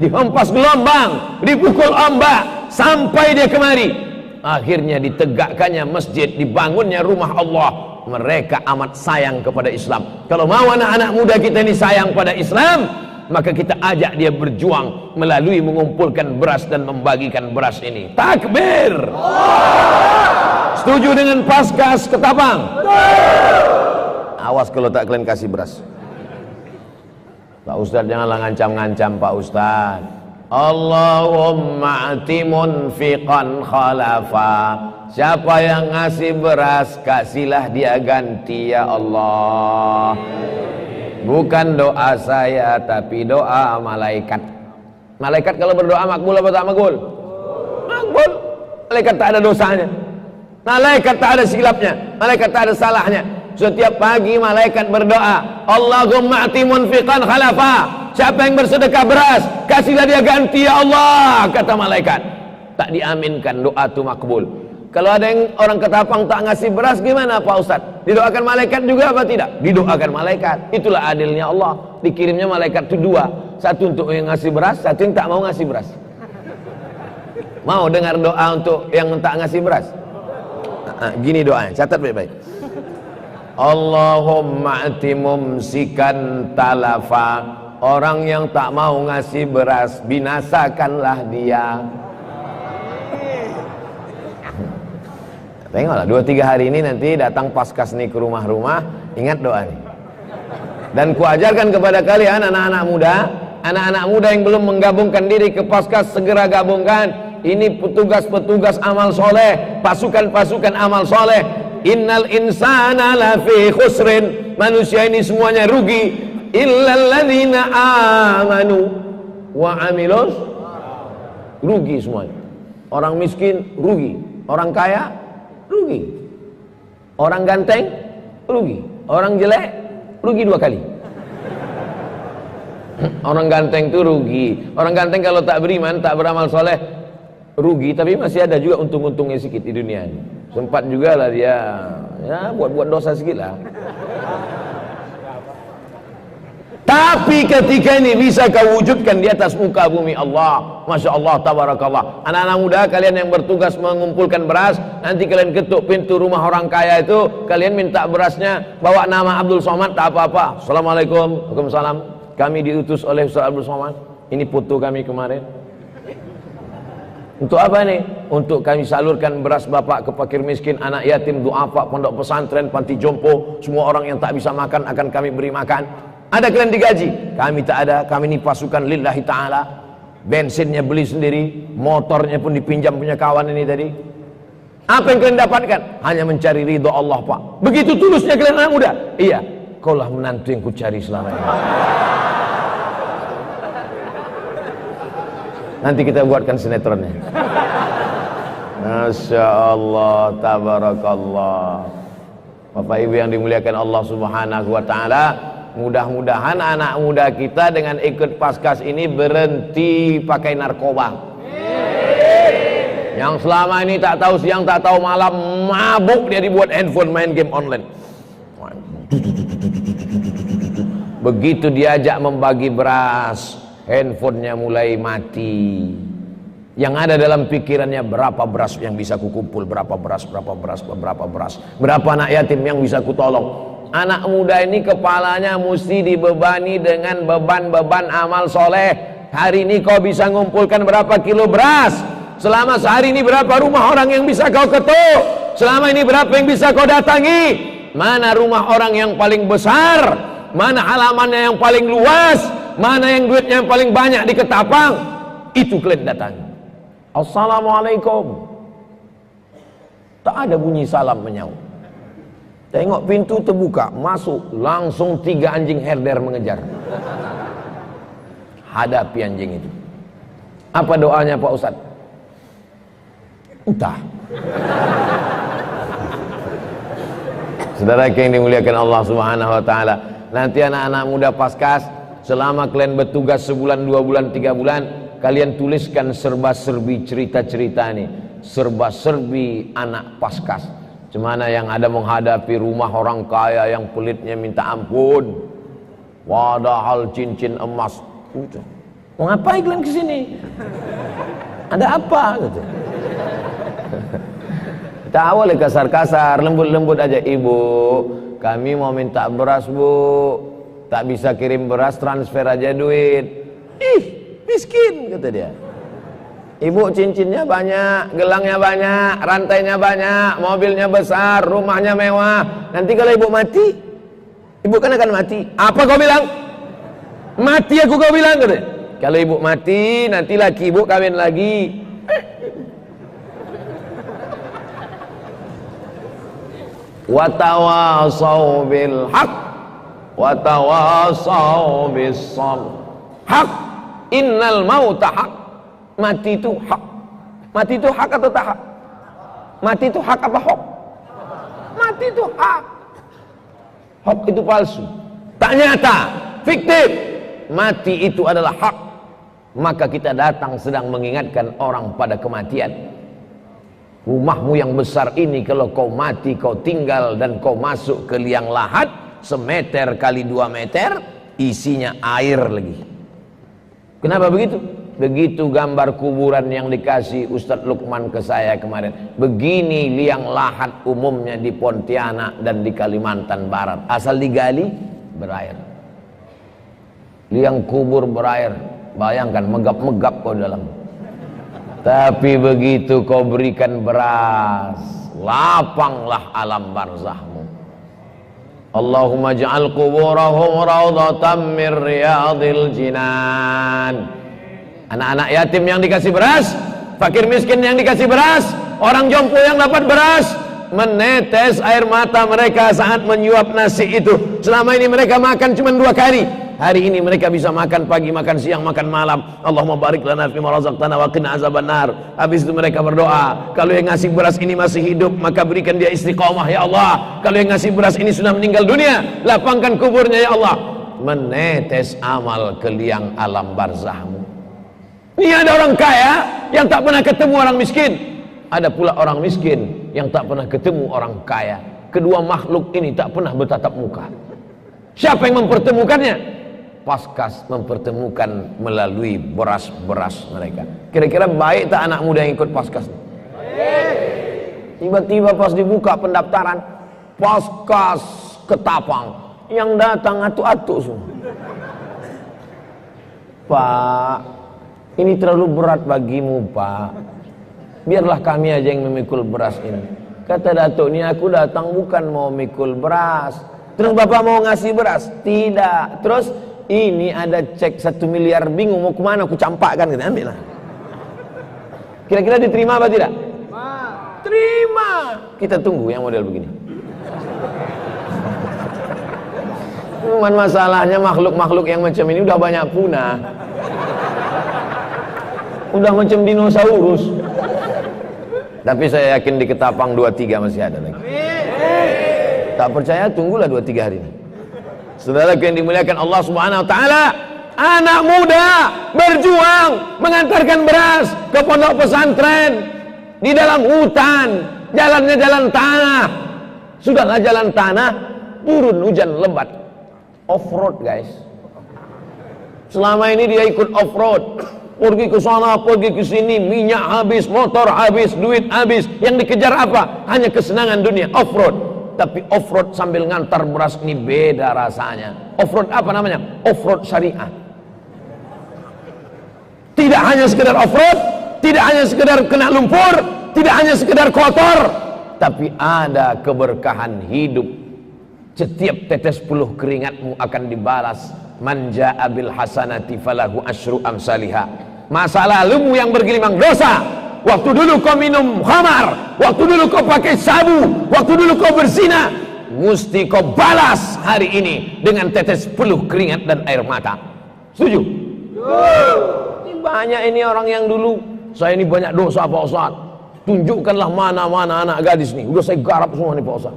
dihempas gelombang, dipukul ombak sampai dia kemari. Akhirnya ditegakkannya masjid, dibangunnya rumah Allah. Mereka amat sayang kepada Islam. Kalau mau anak-anak muda kita ini sayang pada Islam, maka kita ajak dia berjuang melalui mengumpulkan beras dan membagikan beras ini. Takbir! Setuju dengan Paskas Ketapang? Awas kalau tak kalian kasih beras. Pak Ustadz janganlah ngancam-ngancam Pak Ustadz. Allahumma ati munfiqan khalafa. Siapa yang ngasih beras, kasihlah dia ganti ya Allah. Bukan doa saya, tapi doa malaikat. Malaikat kalau berdoa makbul apa tak makbul? Makbul. Malaikat tak ada dosanya. Malaikat tak ada silapnya. Malaikat tak ada salahnya. Setiap pagi malaikat berdoa, Allahumma ati munfiqan khalafa. Siapa yang bersedekah beras, kasihlah dia ganti ya Allah, kata malaikat. Tak diaminkan doa itu makbul. Kalau ada yang orang Ketapang tak ngasih beras gimana Pak Ustadz? Didoakan malaikat juga apa tidak? Didoakan malaikat. Itulah adilnya Allah. Dikirimnya malaikat itu dua. Satu untuk yang ngasih beras, satu yang tak mau ngasih beras. Mau dengar doa untuk yang tak ngasih beras? Gini doanya, catat baik-baik. Allahumma ati mumsikan talafa. Orang yang tak mau ngasih beras, binasakanlah dia. Tengoklah 2-3 hari ini nanti datang Paskas nih ke rumah-rumah, ingat doa nih. Dan kuajarkan kepada kalian anak-anak muda yang belum menggabungkan diri ke Paskas, segera gabungkan. Ini petugas-petugas amal soleh, pasukan-pasukan amal soleh. Innal insana lafi khusrin, manusia ini semuanya rugi, illal ladzina amanu wa amilus, rugi semuanya. Orang miskin rugi, orang kaya rugi, orang ganteng rugi, orang jelek rugi 2 kali. Orang ganteng itu rugi. Orang ganteng kalau tak beriman, tak beramal soleh, rugi. Tapi masih ada juga untung-untungnya sedikit di dunia ini. Sempat juga lah dia ya buat dosa sedikit lah. Tapi ketika ini bisa kau wujudkan di atas muka bumi Allah, Masya Allah, tabarakallah. Anak-anak muda kalian yang bertugas mengumpulkan beras, nanti kalian ketuk pintu rumah orang kaya itu, kalian minta berasnya, bawa nama Abdul Somad, tak apa-apa. Assalamualaikum, waalaikumsalam. Kami diutus oleh Ustaz Abdul Somad. Ini foto kami kemarin. Untuk apa nih? Untuk kami salurkan beras bapak ke fakir miskin, anak yatim, duafa, pondok pesantren, panti jompo, semua orang yang tak bisa makan akan kami beri makan. Ada kalian digaji? Kami tak ada, kami ini pasukan lillahi ta'ala. Bensinnya beli sendiri, motornya pun dipinjam punya kawan ini tadi. Apa yang kalian dapatkan? Hanya mencari ridho Allah Pak. Begitu tulusnya kalian anak muda? Iya, kaulah menantu yang kucari selama ini. Nanti kita buatkan sinetronnya. Masya Allah, tabarakallah. Bapak Ibu yang dimuliakan Allah Subhanahu wa ta'ala, mudah-mudahan anak muda kita dengan ikut Paskas ini berhenti pakai narkoba. Yang selama ini tak tahu siang tak tahu malam mabuk dia dibuat handphone main game online. Begitu diajak membagi beras, handphonenya mulai mati. Yang ada dalam pikirannya berapa beras yang bisa kukumpul, berapa beras, berapa anak yatim yang bisa kutolong. Anak muda ini kepalanya mesti dibebani dengan beban-beban amal soleh. Hari ini kau bisa ngumpulkan berapa kilo beras? Selama sehari ini berapa rumah orang yang bisa kau ketuk? Selama ini berapa yang bisa kau datangi? Mana rumah orang yang paling besar? Mana halamannya yang paling luas? Mana yang duitnya yang paling banyak di Ketapang? Itu kalian datangi. Assalamualaikum. Tak ada bunyi salam menyaut. Tengok pintu terbuka, masuk, langsung 3 anjing herder mengejar. Hadapi anjing itu. Apa doanya Pak Ustadz? Entah. Saudara yang dimuliakan Allah Subhanahu wa ta'ala, nanti anak-anak muda Paskas, selama kalian bertugas sebulan, 2 bulan, 3 bulan, kalian tuliskan serba-serbi cerita-cerita ini. Serba-serbi anak Paskas. Cemana yang ada menghadapi rumah orang kaya yang pelitnya minta ampun, padahal cincin emas. Mau ngapain kalian kesini? Ada apa? Gitu. Kita awalnya kasar-kasar, lembut-lembut aja. Ibu, kami mau minta beras bu, tak bisa kirim beras, transfer aja duit. Ih, miskin, kata dia. Ibu cincinnya banyak, gelangnya banyak, rantainya banyak, mobilnya besar, rumahnya mewah. Nanti kalau ibu mati, ibu kan akan mati. Apa kau bilang? Mati aku kau bilang, katanya. Kalau ibu mati, nanti laki ibu kawin lagi. Watawasau bil haq, watawasau bis sabr. Haq, innal mauta haq. Mati itu hak. Mati itu hak atau tak hak? Mati itu hak apa hak? Mati itu hak. Hak itu palsu, tak nyata, fiktif. Mati itu adalah hak. Maka kita datang sedang mengingatkan orang pada kematian. Rumahmu yang besar ini kalau kau mati, kau tinggal dan kau masuk ke liang lahat 1 meter kali 2 meter, isinya air lagi. Kenapa begitu? Begitu gambar kuburan yang dikasih Ustadz Lukman ke saya kemarin. Begini liang lahat umumnya di Pontianak dan di Kalimantan Barat. Asal digali, berair. Liang kubur berair. Bayangkan, megap-megap kau dalam. Tapi begitu kau berikan beras, lapanglah alam barzahmu. Allahumma ja'al kuburahum rawdatan min riyadil jinan. Anak-anak yatim yang dikasih beras, fakir miskin yang dikasih beras, orang jompo yang dapat beras, menetes air mata mereka saat menyuap nasi itu. Selama ini mereka makan cuma 2 kali. Hari ini mereka bisa makan pagi, makan siang, makan malam. Allahumma barik lana fima razaqtana wa qina azabannar. Habis itu mereka berdoa, kalau yang ngasih beras ini masih hidup, maka berikan dia istiqomah ya Allah. Kalau yang ngasih beras ini sudah meninggal dunia, lapangkan kuburnya ya Allah. Menetes amal ke liang alam barzahmu. Ini ada orang kaya yang tak pernah ketemu orang miskin. Ada pula orang miskin yang tak pernah ketemu orang kaya. Kedua makhluk ini tak pernah bertatap muka. Siapa yang mempertemukannya? Paskas mempertemukan melalui beras-beras mereka. Kira-kira baik tak anak muda yang ikut Paskas? Tiba-tiba pas dibuka pendaftaran, Paskas Ketapang, yang datang atu-atu semua. Pak, ini terlalu berat bagimu Pak, biarlah kami aja yang memikul beras ini. Kata Datuk, ini aku datang bukan mau mikul beras. Terus Bapak mau ngasih beras? Tidak. Terus ini ada cek 1 miliar, bingung mau kemana, aku campakkan gitu. Ambil lah. Kira-kira diterima apa tidak? Terima. Kita tunggu yang model begini. Cuman masalahnya makhluk-makhluk yang macam ini udah banyak punah. Udah macam dinosaurus. Tapi saya yakin di Ketapang 2-3 masih ada lagi. Tak percaya, tunggulah 2-3 hari ini. Saudara yang dimuliakan Allah Subhanahu wa taala, anak muda berjuang mengantarkan beras ke pondok pesantren di dalam hutan, jalannya jalan tanah. Sudahlah jalan tanah, turun hujan lebat. Off-road guys. Selama ini dia ikut off-road. Pergi ke sana, pergi ke sini, minyak habis, motor habis, duit habis. Yang dikejar apa? Hanya kesenangan dunia, off-road. Tapi off-road sambil ngantar beras ini beda rasanya. Off-road apa namanya? Off-road syariah. Tidak hanya sekedar off-road, tidak hanya sekedar kena lumpur, tidak hanya sekedar kotor, tapi ada keberkahan hidup. Setiap tetes puluh keringatmu akan dibalas. Man jaa bil hasanati falahu asyru amsalihha. Masa lalumu yang bergelimang dosa, waktu dulu kau minum khamar, waktu dulu kau pakai sabu, waktu dulu kau berzina, mesti kau balas hari ini dengan tetes peluh keringat dan air mata. Setuju? Ini banyak ini orang yang dulu, saya ini banyak dosa Pak Ustaz, tunjukkanlah mana-mana anak gadis nih. Udah saya garap semua nih Pak Ustaz.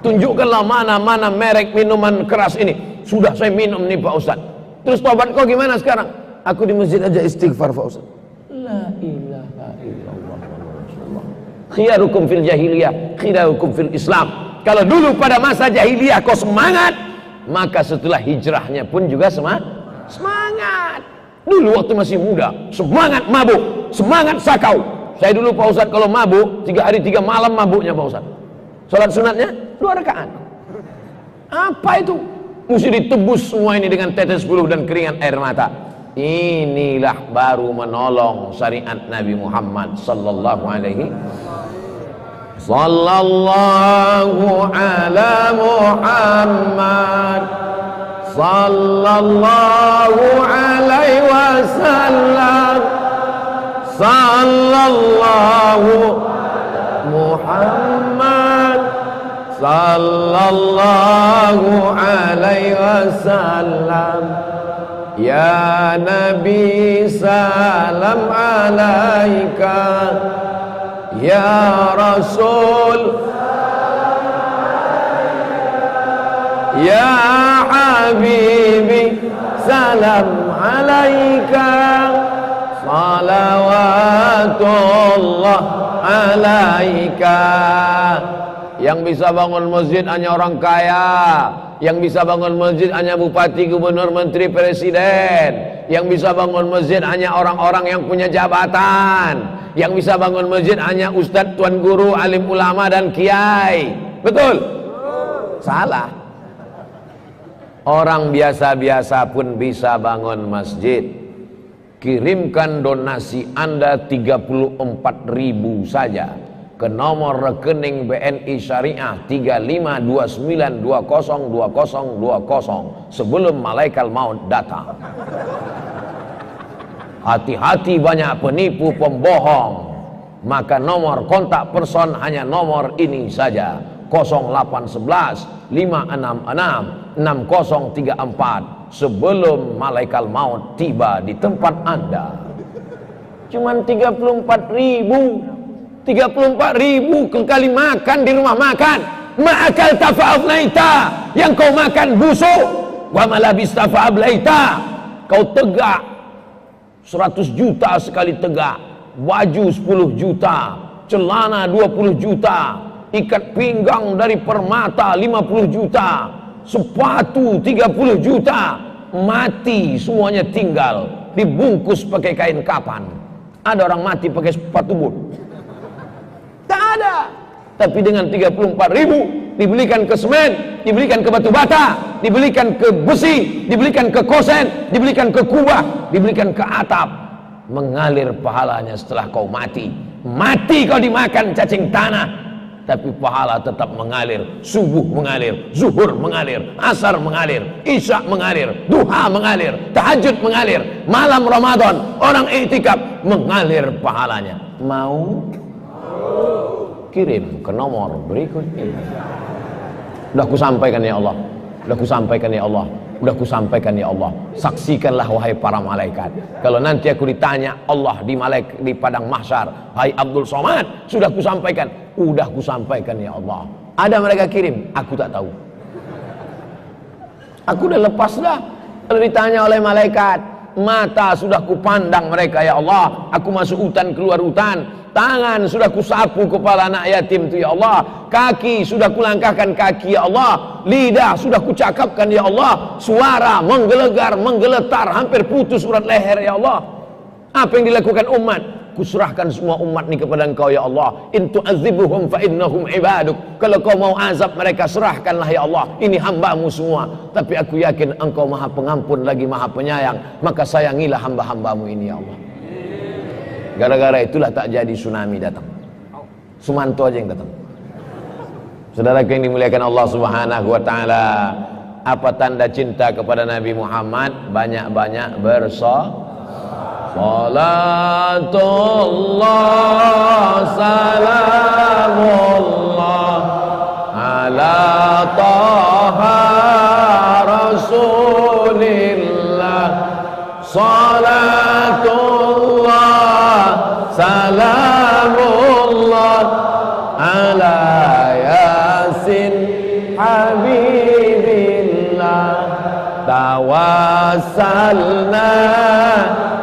Tunjukkanlah mana-mana merek minuman keras ini. Sudah saya minum nih Pak Ustaz. Terus tobat kau gimana sekarang? Aku di masjid aja istighfar Pak Ustaz. La ilaha illallah Rasulullah. Khiyarukum fil jahiliyah, khiyarukum fil Islam. Kalau dulu pada masa jahiliyah kau semangat, maka setelah hijrahnya pun juga semangat. Dulu waktu masih muda, semangat mabuk, semangat sakau. Saya dulu Pak Ustaz kalau mabuk 3 hari 3 malam mabuknya Pak Ustaz. Salat sunatnya 2 rakaat. Apa itu? Mesti ditebus semua ini dengan tetes puluh dan keringat air mata. Inilah baru menolong syariat Nabi Muhammad sallallahu alaihi sallallahu ala Muhammad sallallahu alaihi wasallam sallallahu Muhammad sallallahu alaihi wasallam. Ya Nabi salam alaika, ya Rasul ya Habibi salam alaika, salawatullah alaika. Yang bisa bangun masjid hanya orang kaya, yang bisa bangun masjid hanya bupati, gubernur, menteri, presiden. Yang bisa bangun masjid hanya orang-orang yang punya jabatan. Yang bisa bangun masjid hanya ustadz, tuan guru, alim ulama dan kiai. Betul? Salah. Orang biasa-biasa pun bisa bangun masjid. Kirimkan donasi Anda 34.000 saja ke nomor rekening BNI Syariah 3529202020 sebelum malaikat maut datang. Hati-hati, banyak penipu pembohong. Maka nomor kontak person hanya nomor ini saja, 0811 566 6034 sebelum malaikat maut tiba di tempat Anda. Cuman 34.000 kali makan di rumah makan. Ma'akal tafa'aflaita, yang kau makan busuk. Wa malabis tafa'ablaita, kau tegak 100 juta sekali tegak, baju 10 juta, celana 20 juta, ikat pinggang dari permata 50 juta, sepatu 30 juta, mati semuanya tinggal dibungkus pakai kain kapan. Ada orang mati pakai sepatu boot? Tak ada. Tapi dengan 34.000 dibelikan ke semen, dibelikan ke batu bata, dibelikan ke besi, dibelikan ke kosen, dibelikan ke kubah, dibelikan ke atap. Mengalir pahalanya setelah kau mati. Mati kau dimakan cacing tanah, tapi pahala tetap mengalir. Subuh mengalir, zuhur mengalir, asar mengalir, isya mengalir, duha mengalir, tahajud mengalir, malam Ramadan orang iktikaf mengalir pahalanya. Mau? Kirim ke nomor berikut ini. Udah ku sampaikan ya Allah, udah ku sampaikan ya Allah, udah ku sampaikan ya Allah. Saksikanlah wahai para malaikat. Kalau nanti aku ditanya Allah di padang mahsyar, hai Abdul Somad, sudah ku sampaikan? Udah ku sampaikan ya Allah. Ada mereka kirim, aku tak tahu. Aku udah lepas dah. Kalau ditanya oleh malaikat, mata sudah ku pandang mereka ya Allah. Aku masuk hutan keluar hutan. Tangan sudah kusapu kepala anak yatim itu ya Allah. Kaki sudah kulangkahkan kaki ya Allah. Lidah sudah kucakapkan ya Allah. Suara menggelegar, menggeletar, hampir putus urat leher ya Allah. Apa yang dilakukan umat? Kuserahkan semua umat ini kepada Engkau ya Allah. In tu'adzibuhum fa innahum ibaduk. Kalau kau mau azab mereka, serahkanlah ya Allah. Ini hambamu semua. Tapi aku yakin Engkau maha pengampun lagi maha penyayang. Maka sayangilah hamba-hambamu ini ya Allah. Gara-gara itulah tak jadi tsunami datang. Sumanto aja yang datang. Saudara yang dimuliakan Allah Subhanahu wa taala, apa tanda cinta kepada Nabi Muhammad? Banyak-banyak salatullah salamullah ala taha rasulillah. Salatullah salamullah ala yasin habibillah. Tawassalna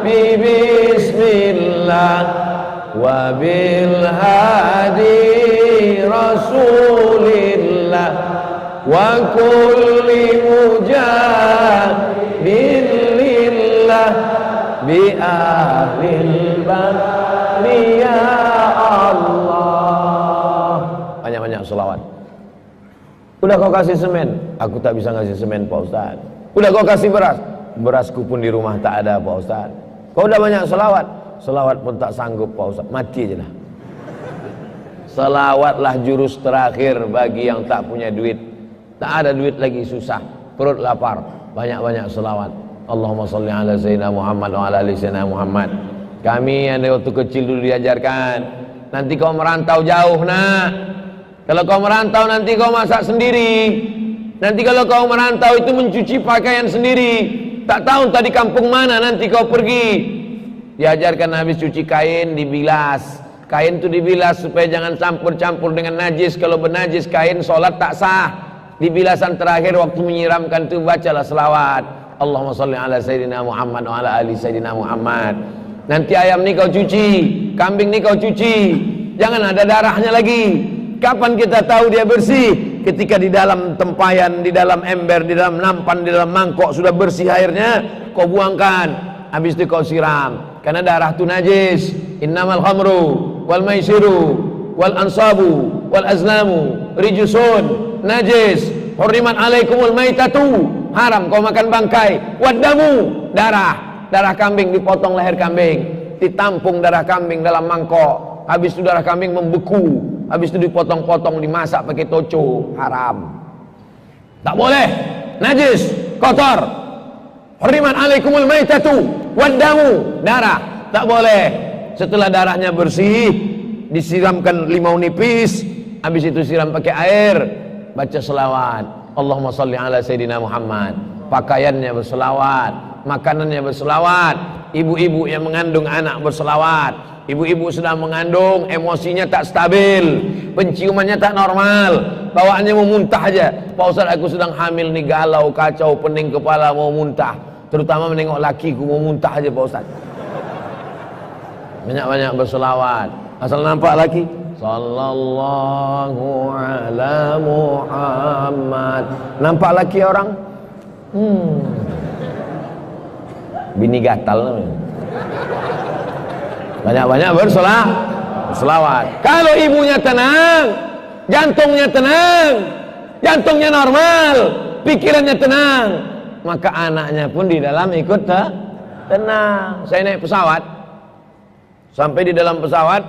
bi bismillah wa bil hadi rasulillah wa kulli mujahidin lillah bi ahlil bari ya Allah. Banyak-banyak selawat. Udah kau kasih semen, aku tak bisa ngasih semen Pak Ustaz. Udah kau kasih beras, berasku pun di rumah tak ada Pak Ustaz. Kau udah banyak selawat, selawat pun tak sanggup Pak Ustaz. Mati aja lah. Selawatlah jurus terakhir bagi yang tak punya duit. Tak ada duit lagi, susah, perut lapar, banyak-banyak selawat. Allahumma salli ala sayyidina Muhammad wa ala ali sayyidina Muhammad. Kami yang dari waktu kecil dulu diajarkan, nanti kau merantau jauh nak. Kalau kau merantau nanti kau masak sendiri. Nanti kalau kau merantau itu mencuci pakaian sendiri. Tak tahu tadi kampung mana nanti kau pergi. Diajarkan habis cuci kain dibilas. Kain itu dibilas supaya jangan campur-campur dengan najis. Kalau bernajis kain solat tak sah. Dibilasan terakhir waktu menyiramkan itu bacalah selawat. Allahumma salli ala sayyidina Muhammad wa ala ali sayyidina Muhammad. Nanti ayam ni kau cuci, kambing ni kau cuci. jangan ada darahnya lagi. Kapan kita tahu dia bersih? Ketika di dalam tempayan, di dalam ember, di dalam nampan, di dalam mangkok sudah bersih airnya, kau buangkan, habis itu kau siram. Karena darah itu najis. Innamal khamru wal maisiru wal ansabu wal azlamu rijsun najis. Hurriman alaikumul maitatu, haram kau makan bangkai. Wadamu, darah kambing, dipotong leher kambing, ditampung darah kambing dalam mangkok, habis itu darah kambing membeku, habis itu dipotong-potong, dimasak pakai toco, haram. Tak boleh, najis, kotor. Hurriman alaikumul maitatu wadamu, darah, tak boleh. Setelah darahnya bersih, disiramkan limau nipis, habis itu siram pakai air, baca selawat. Allahumma salli ala Sayyidina Muhammad. Pakaiannya berselawat, makanannya berselawat. Ibu-ibu yang mengandung anak berselawat. Ibu-ibu sedang mengandung, emosinya tak stabil, penciumannya tak normal, bawaannya mau muntah aja. Pak Ustaz, aku sedang hamil nih, galau, kacau, pening kepala, mau muntah. Terutama menengok lakiku mau muntah aja Pak Ustaz. Banyak-banyak berselawat. Asal nampak laki, sallallahu ala Muhammad. Nampak laki orang, bini gatal namanya. Banyak-banyak berselawat. Kalau ibunya tenang, jantungnya normal, pikirannya tenang, maka anaknya pun di dalam ikut tenang. Saya naik pesawat, sampai di dalam pesawat,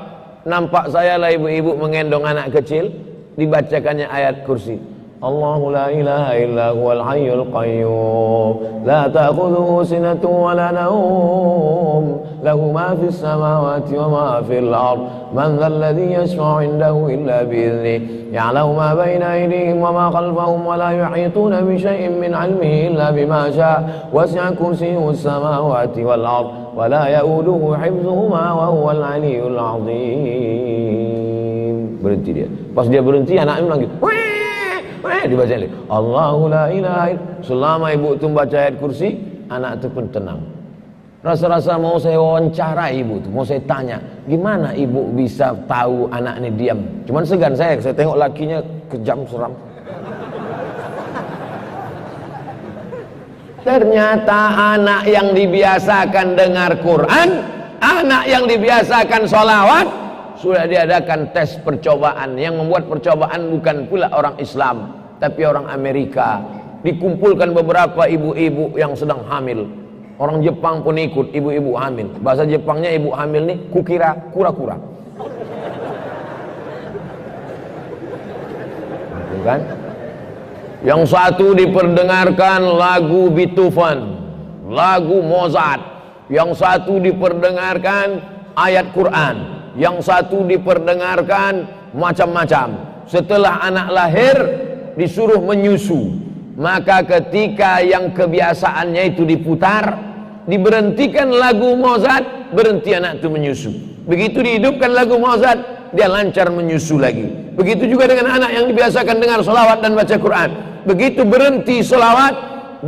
nampak saya lah ibu-ibu menggendong anak kecil, dibacakannya ayat kursi. Allahu la ilaha illa huwal hayyul qayyum la ta'khudhuhu sinatun wa la nawm lahu ma fis samawati wa ma fil ard man dhal ladzi yashfa'u 'indahu illa bi idhnihi ya'lamu ma bayna aydihim wa ma khalfahum wa la yuhituna bi shay'in min 'ilmihi illa bima sha'a wasi'a kursiyyuhu as-samawati wal ard wa la ya'uduhu hifdhuhuma wa huwal 'aliyyul 'azim. Berhenti dia. Pas dia berhenti, anaknya bilang gitu, dibaca lagi Allahu la ilaha illallah. Selama ibu itu membaca ayat kursi, anak itu pun tenang. Rasa-rasa mau saya wawancara ibu itu, mau saya tanya, gimana ibu bisa tahu anak ini diam? Cuman segan saya tengok lakinya kejam seram. Ternyata anak yang dibiasakan dengar Quran, anak yang dibiasakan sholawat, sudah diadakan tes percobaan. Yang membuat percobaan bukan pula orang Islam, tapi orang Amerika. Dikumpulkan beberapa ibu-ibu yang sedang hamil. Orang Jepang pun ikut, ibu-ibu hamil. Bahasa Jepangnya ibu hamil nih, kukira kura-kura. Bukan? Yang satu diperdengarkan lagu Beethoven, lagu Mozart. Yang satu diperdengarkan ayat Quran. Yang satu diperdengarkan macam-macam. Setelah anak lahir disuruh menyusu, maka ketika yang kebiasaannya itu diputar, diberhentikan lagu Mozart, berhenti anak itu menyusu. Begitu dihidupkan lagu Mozart, dia lancar menyusu lagi. Begitu juga dengan anak yang dibiasakan dengar sholawat dan baca Quran. Begitu berhenti sholawat,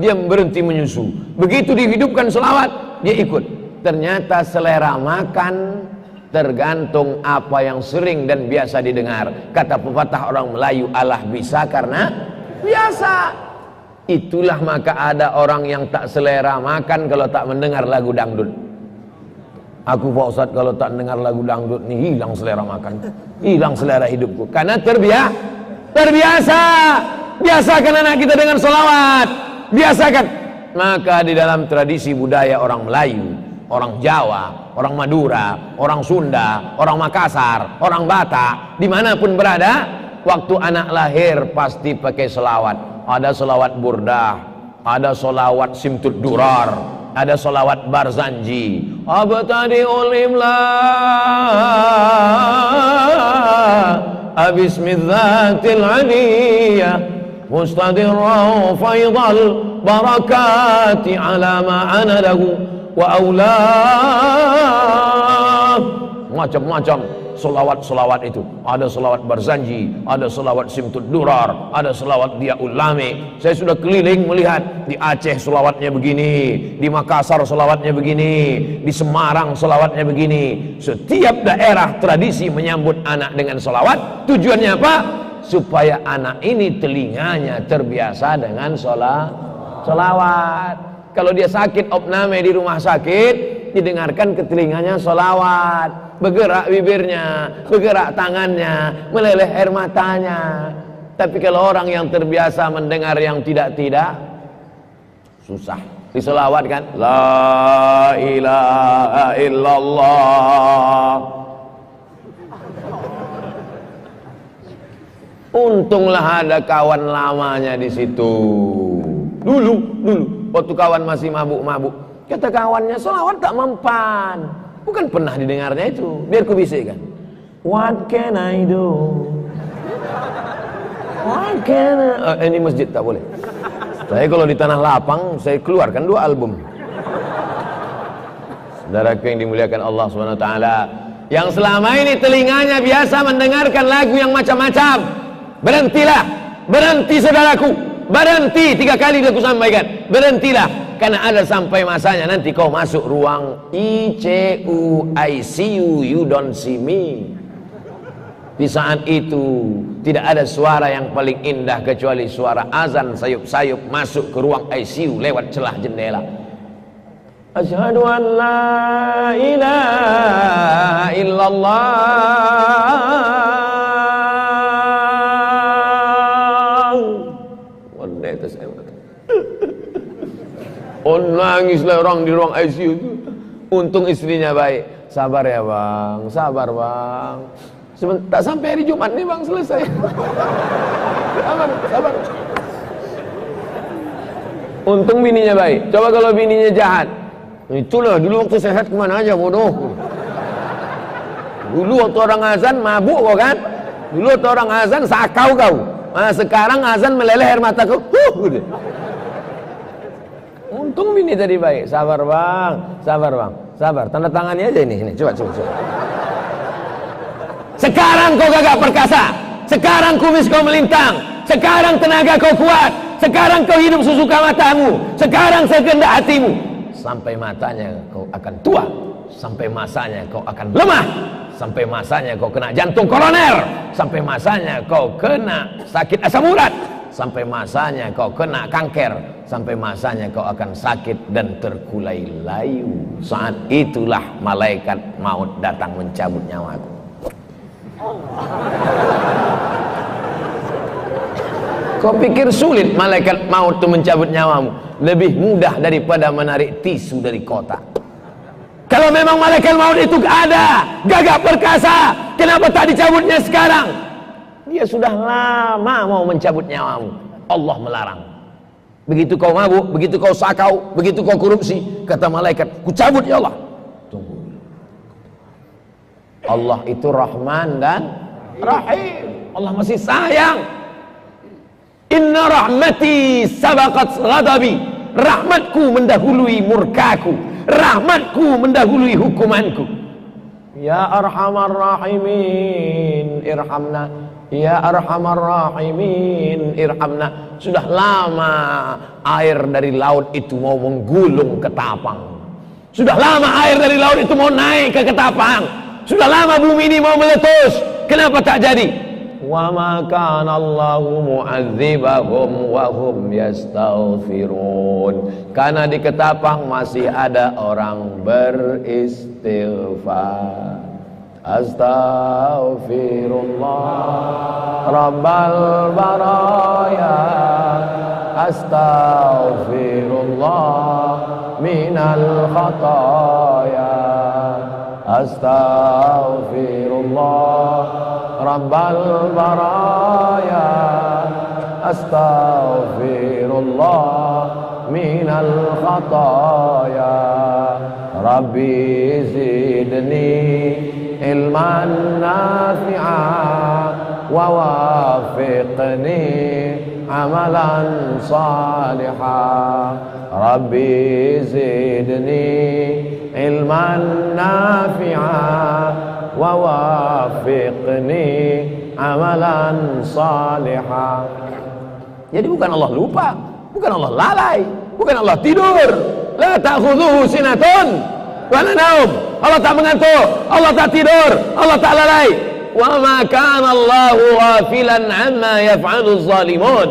dia berhenti menyusu. Begitu dihidupkan sholawat, dia ikut. Ternyata selera makan tergantung apa yang sering dan biasa didengar. Kata pepatah orang Melayu, Allah bisa karena biasa. Itulah maka ada orang yang tak selera makan kalau tak mendengar lagu dangdut. Aku Pak Ustaz kalau tak mendengar lagu dangdut nih hilang selera makan, hilang selera hidupku. Karena terbiasa. Biasakan anak kita dengan sholawat, biasakan. Maka di dalam tradisi budaya orang Melayu, orang Jawa, orang Madura, orang Sunda, orang Makassar, orang Batak, dimanapun berada, waktu anak lahir pasti pakai selawat. Ada selawat burdah, ada selawat simtud durar, ada selawat barzanji. Abtadi'ul imla abismidzatil aliyah mustadirra faidal barakati ala ma'ana lahu wa aulah. Macam-macam solawat-solawat itu. Ada solawat Barzanji, ada solawat Simtud Durar, ada solawat Diaul Lame. Saya sudah keliling melihat di Aceh solawatnya begini, di Makassar solawatnya begini, di Semarang solawatnya begini. Setiap daerah tradisi menyambut anak dengan solawat. Tujuannya apa? Supaya anak ini telinganya terbiasa dengan solawat. Kalau dia sakit opname di rumah sakit, didengarkan ke telinganya solawat, bergerak bibirnya, bergerak tangannya, meleleh air matanya. Tapi kalau orang yang terbiasa mendengar yang tidak-tidak, susah. Disolawat kan, la ilaha illallah. Untunglah ada kawan lamanya di situ. Dulu waktu kawan masih mabuk-mabuk, kata kawannya, solawat tak mempan. Bukan pernah didengarnya itu. Biar ku bisikkan. What can I do? What can I... ini masjid tak boleh. Saya kalau di tanah lapang, saya keluarkan 2 album. Saudaraku yang dimuliakan Allah SWT, yang selama ini telinganya biasa mendengarkan lagu yang macam-macam, berhentilah. Berhenti saudaraku. Berhenti. 3 kali aku sampaikan. Berhentilah. Karena ada sampai masanya nanti kau masuk ruang ICU, ICU, you don't see me. Di saat itu tidak ada suara yang paling indah kecuali suara azan sayup-sayup masuk ke ruang ICU lewat celah jendela. Asyhadu an la ilaha illallah. Nangislah orang di ruang ICU itu. Untung istrinya baik. Sabar ya bang, sabar bang. Tak sampai hari Jumat nih bang, selesai. Sabar. Untung bininya baik. Coba kalau bininya jahat. Itulah dulu waktu sehat kemana aja bodoh. Dulu waktu orang azan mabuk kau kan. Dulu waktu orang azan sakau kau. Nah, sekarang azan meleleh air mata kau. Untung bini tadi baik. Sabar bang, sabar. Tanda tangannya aja ini. Coba. Sekarang kau gagah perkasa. Sekarang kumis kau melintang. Sekarang tenaga kau kuat. Sekarang kau hidup sesuka matamu. Sekarang sekehendak hatimu. Sampai matanya kau akan tua. Sampai masanya kau akan lemah. Sampai masanya kau kena jantung koroner. Sampai masanya kau kena sakit asam urat. Sampai masanya kau kena kanker. Sampai masanya kau akan sakit dan terkulai layu. Saat itulah malaikat maut datang mencabut nyawaku. Kau pikir sulit malaikat maut itu mencabut nyawamu? Lebih mudah daripada menarik tisu dari kotak. Kalau memang malaikat maut itu ada, gagah perkasa, kenapa tak dicabutnya sekarang? Dia sudah lama mau mencabut nyawamu. Allah melarang. Begitu kau mabuk, begitu kau sakau, begitu kau korupsi, kata malaikat, ku cabut ya Allah. Tunggu. Allah itu Rahman dan Rahim. Allah masih sayang. Inna rahmati sabaqat ghadabi. Rahmatku mendahului murkaku. Rahmatku mendahului hukumanku. Ya Arhamar Rahimin, irhamna. Ya Arhamar Rahimin, irhamna. Sudah lama air dari laut itu mau menggulung ke Tapang. Sudah lama air dari laut itu mau naik ke Ketapang. Sudah lama bumi ini mau meletus. Kenapa tak jadi? Wa ma kana Allahu mu'adzibahum wa hum yastaghfirun. Karena di Ketapang masih ada orang beristighfar. Astaghfirullah Rabbal baraya. Astaghfirullah minal khataya. Astaghfirullah Rabbal baraya. Astaghfirullah minal khataya. Rabbi zidni ilman nafi'a wa wafiqni amalan salihah. Rabbi zidni ilman nafi'a wa wafiqni amalan salihah. Jadi bukan Allah lupa, bukan Allah lalai, bukan Allah tidur. La ta'khudhuhu sinatun wa la naum. Allah tak mengantuk, Allah tak tidur, Allah tak lalai. Wa ma kana Allahu ghafilan amma yaf'alu zalimun.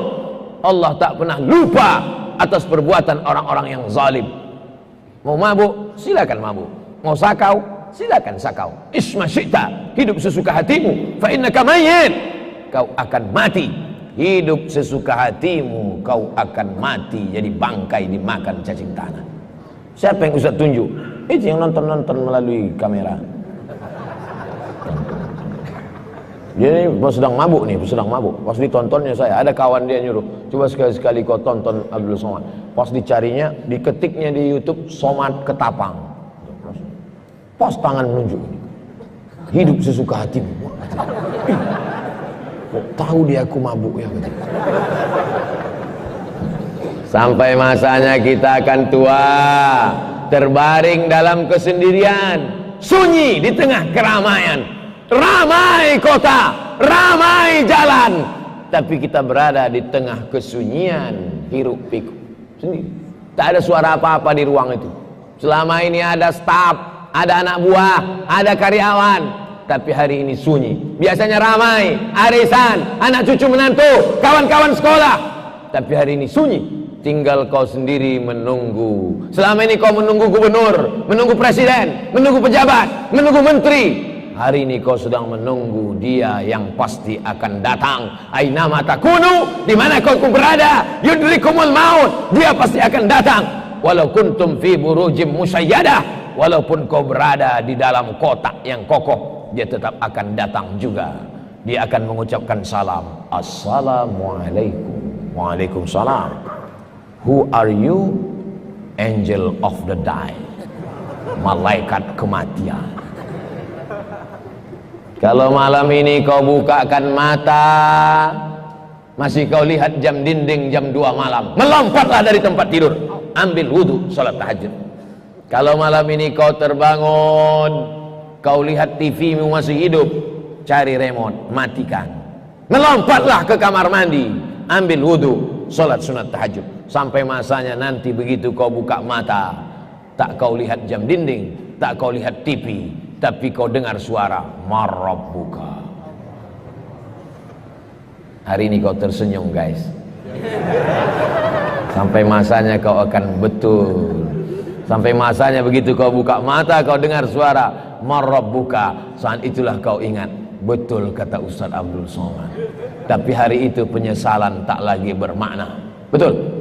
Allah tak pernah lupa atas perbuatan orang-orang yang zalim. Mau mabuk, silakan mabuk. Mau sakau, silakan sakau. Isma syi'ta, hidup sesuka hatimu. Fa innaka mayyit, kau akan mati. Hidup sesuka hatimu, kau akan mati jadi bangkai dimakan cacing tanah. Siapa yang Ustaz tunjuk? Itu yang nonton-nonton melalui kamera. Dia ini pas sedang mabuk nih, sedang mabuk. Pas ditontonnya saya, ada kawan dia nyuruh, coba sekali-sekali kau tonton Abdul Somad. Pas dicarinya, diketiknya di YouTube, Somad Ketapang. Pas tangan menunjuk, hidup sesuka hatimu. Kok tahu dia aku mabuk ya? Sampai masanya kita akan tua, terbaring dalam kesendirian, sunyi di tengah keramaian. Ramai kota, ramai jalan, tapi kita berada di tengah kesunyian, hiruk pikuk sendiri. Tak ada suara apa-apa di ruang itu. Selama ini ada staf, ada anak buah, ada karyawan, tapi hari ini sunyi. Biasanya ramai, arisan, anak cucu menantu, kawan-kawan sekolah, tapi hari ini sunyi. Tinggal kau sendiri menunggu. Selama ini kau menunggu gubernur, menunggu presiden, menunggu pejabat, menunggu menteri. Hari ini kau sedang menunggu dia yang pasti akan datang. Ainama takunu, di mana kau berada, yudrikumul maut, dia pasti akan datang. Walau kuntum fi burujim musayyadah, walaupun kau berada di dalam kotak yang kokoh, dia tetap akan datang juga. Dia akan mengucapkan salam. Assalamualaikum. Waalaikumsalam. Who are you? Angel of the die, malaikat kematian. Kalau malam ini kau bukakan mata, masih kau lihat jam dinding jam 2 malam, melompatlah dari tempat tidur, ambil wudhu, sholat tahajud. Kalau malam ini kau terbangun, kau lihat TV-mu masih hidup, cari remote, matikan, melompatlah ke kamar mandi, ambil wudhu, sholat sunat tahajud. Sampai masanya nanti begitu kau buka mata, tak kau lihat jam dinding, tak kau lihat TV, tapi kau dengar suara marabbuka. Hari ini kau tersenyum guys. Sampai masanya kau akan betul. Sampai masanya begitu kau buka mata, kau dengar suara marabbuka. Saat itulah kau ingat, betul kata Ustaz Abdul Somad. Tapi hari itu penyesalan tak lagi bermakna. Betul?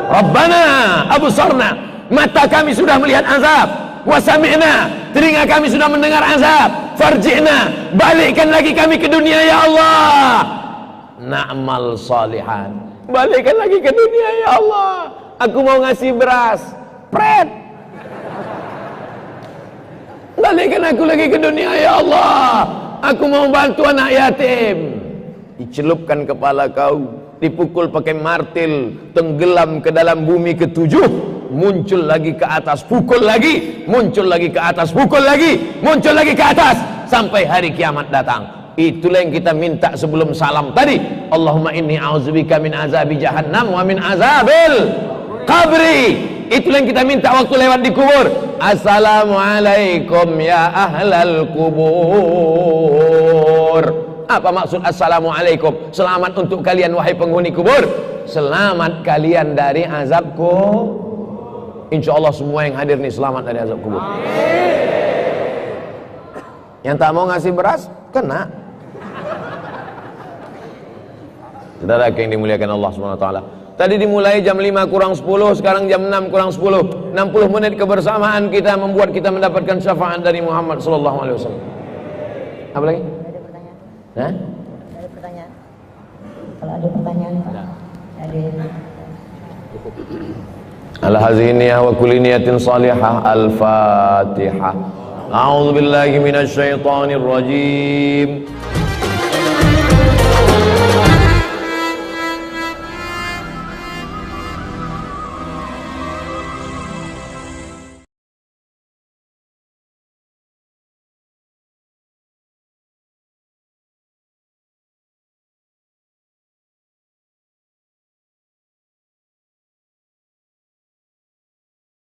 Rabbana absarna, mata kami sudah melihat azab. Wasami'na, telinga kami sudah mendengar azab. Farji'na, balikkan lagi kami ke dunia ya Allah. Na'mal salihan, balikkan lagi ke dunia ya Allah. Aku mau ngasih beras, pret. Balikkan aku lagi ke dunia ya Allah. Aku mau bantu anak yatim. Dicelupkan kepala kau, dipukul pakai martil, tenggelam ke dalam bumi ketujuh, muncul lagi ke atas, pukul lagi, muncul lagi ke atas, pukul lagi, muncul lagi ke atas, sampai hari kiamat datang. Itulah yang kita minta sebelum salam tadi. Allahumma inni a'udzubika min azabi jahannam wa min azabil qabri. Itulah yang kita minta waktu lewat di kubur. Assalamualaikum ya ahlal kubur. Apa maksud assalamualaikum? Selamat untuk kalian wahai penghuni kubur. Selamat kalian dari azabku. Insya Allah semua yang hadir nih selamat dari azab kubur. Yang tak mau ngasih beras, kena. Saudara yang dimuliakan Allah SWT, tadi dimulai jam 5 kurang 10, sekarang jam 6 kurang 10. 60 menit kebersamaan kita membuat kita mendapatkan syafaat dari Muhammad SAW. Apa lagi? Ada pertanyaan? Hah? Ada pertanyaan? Kalau ada pertanyaan Pak, ada. Al-haziniyah wa kulli niyatin salihah. Al-Fatihah. A'udzu billahi minasy syaithanir rajim.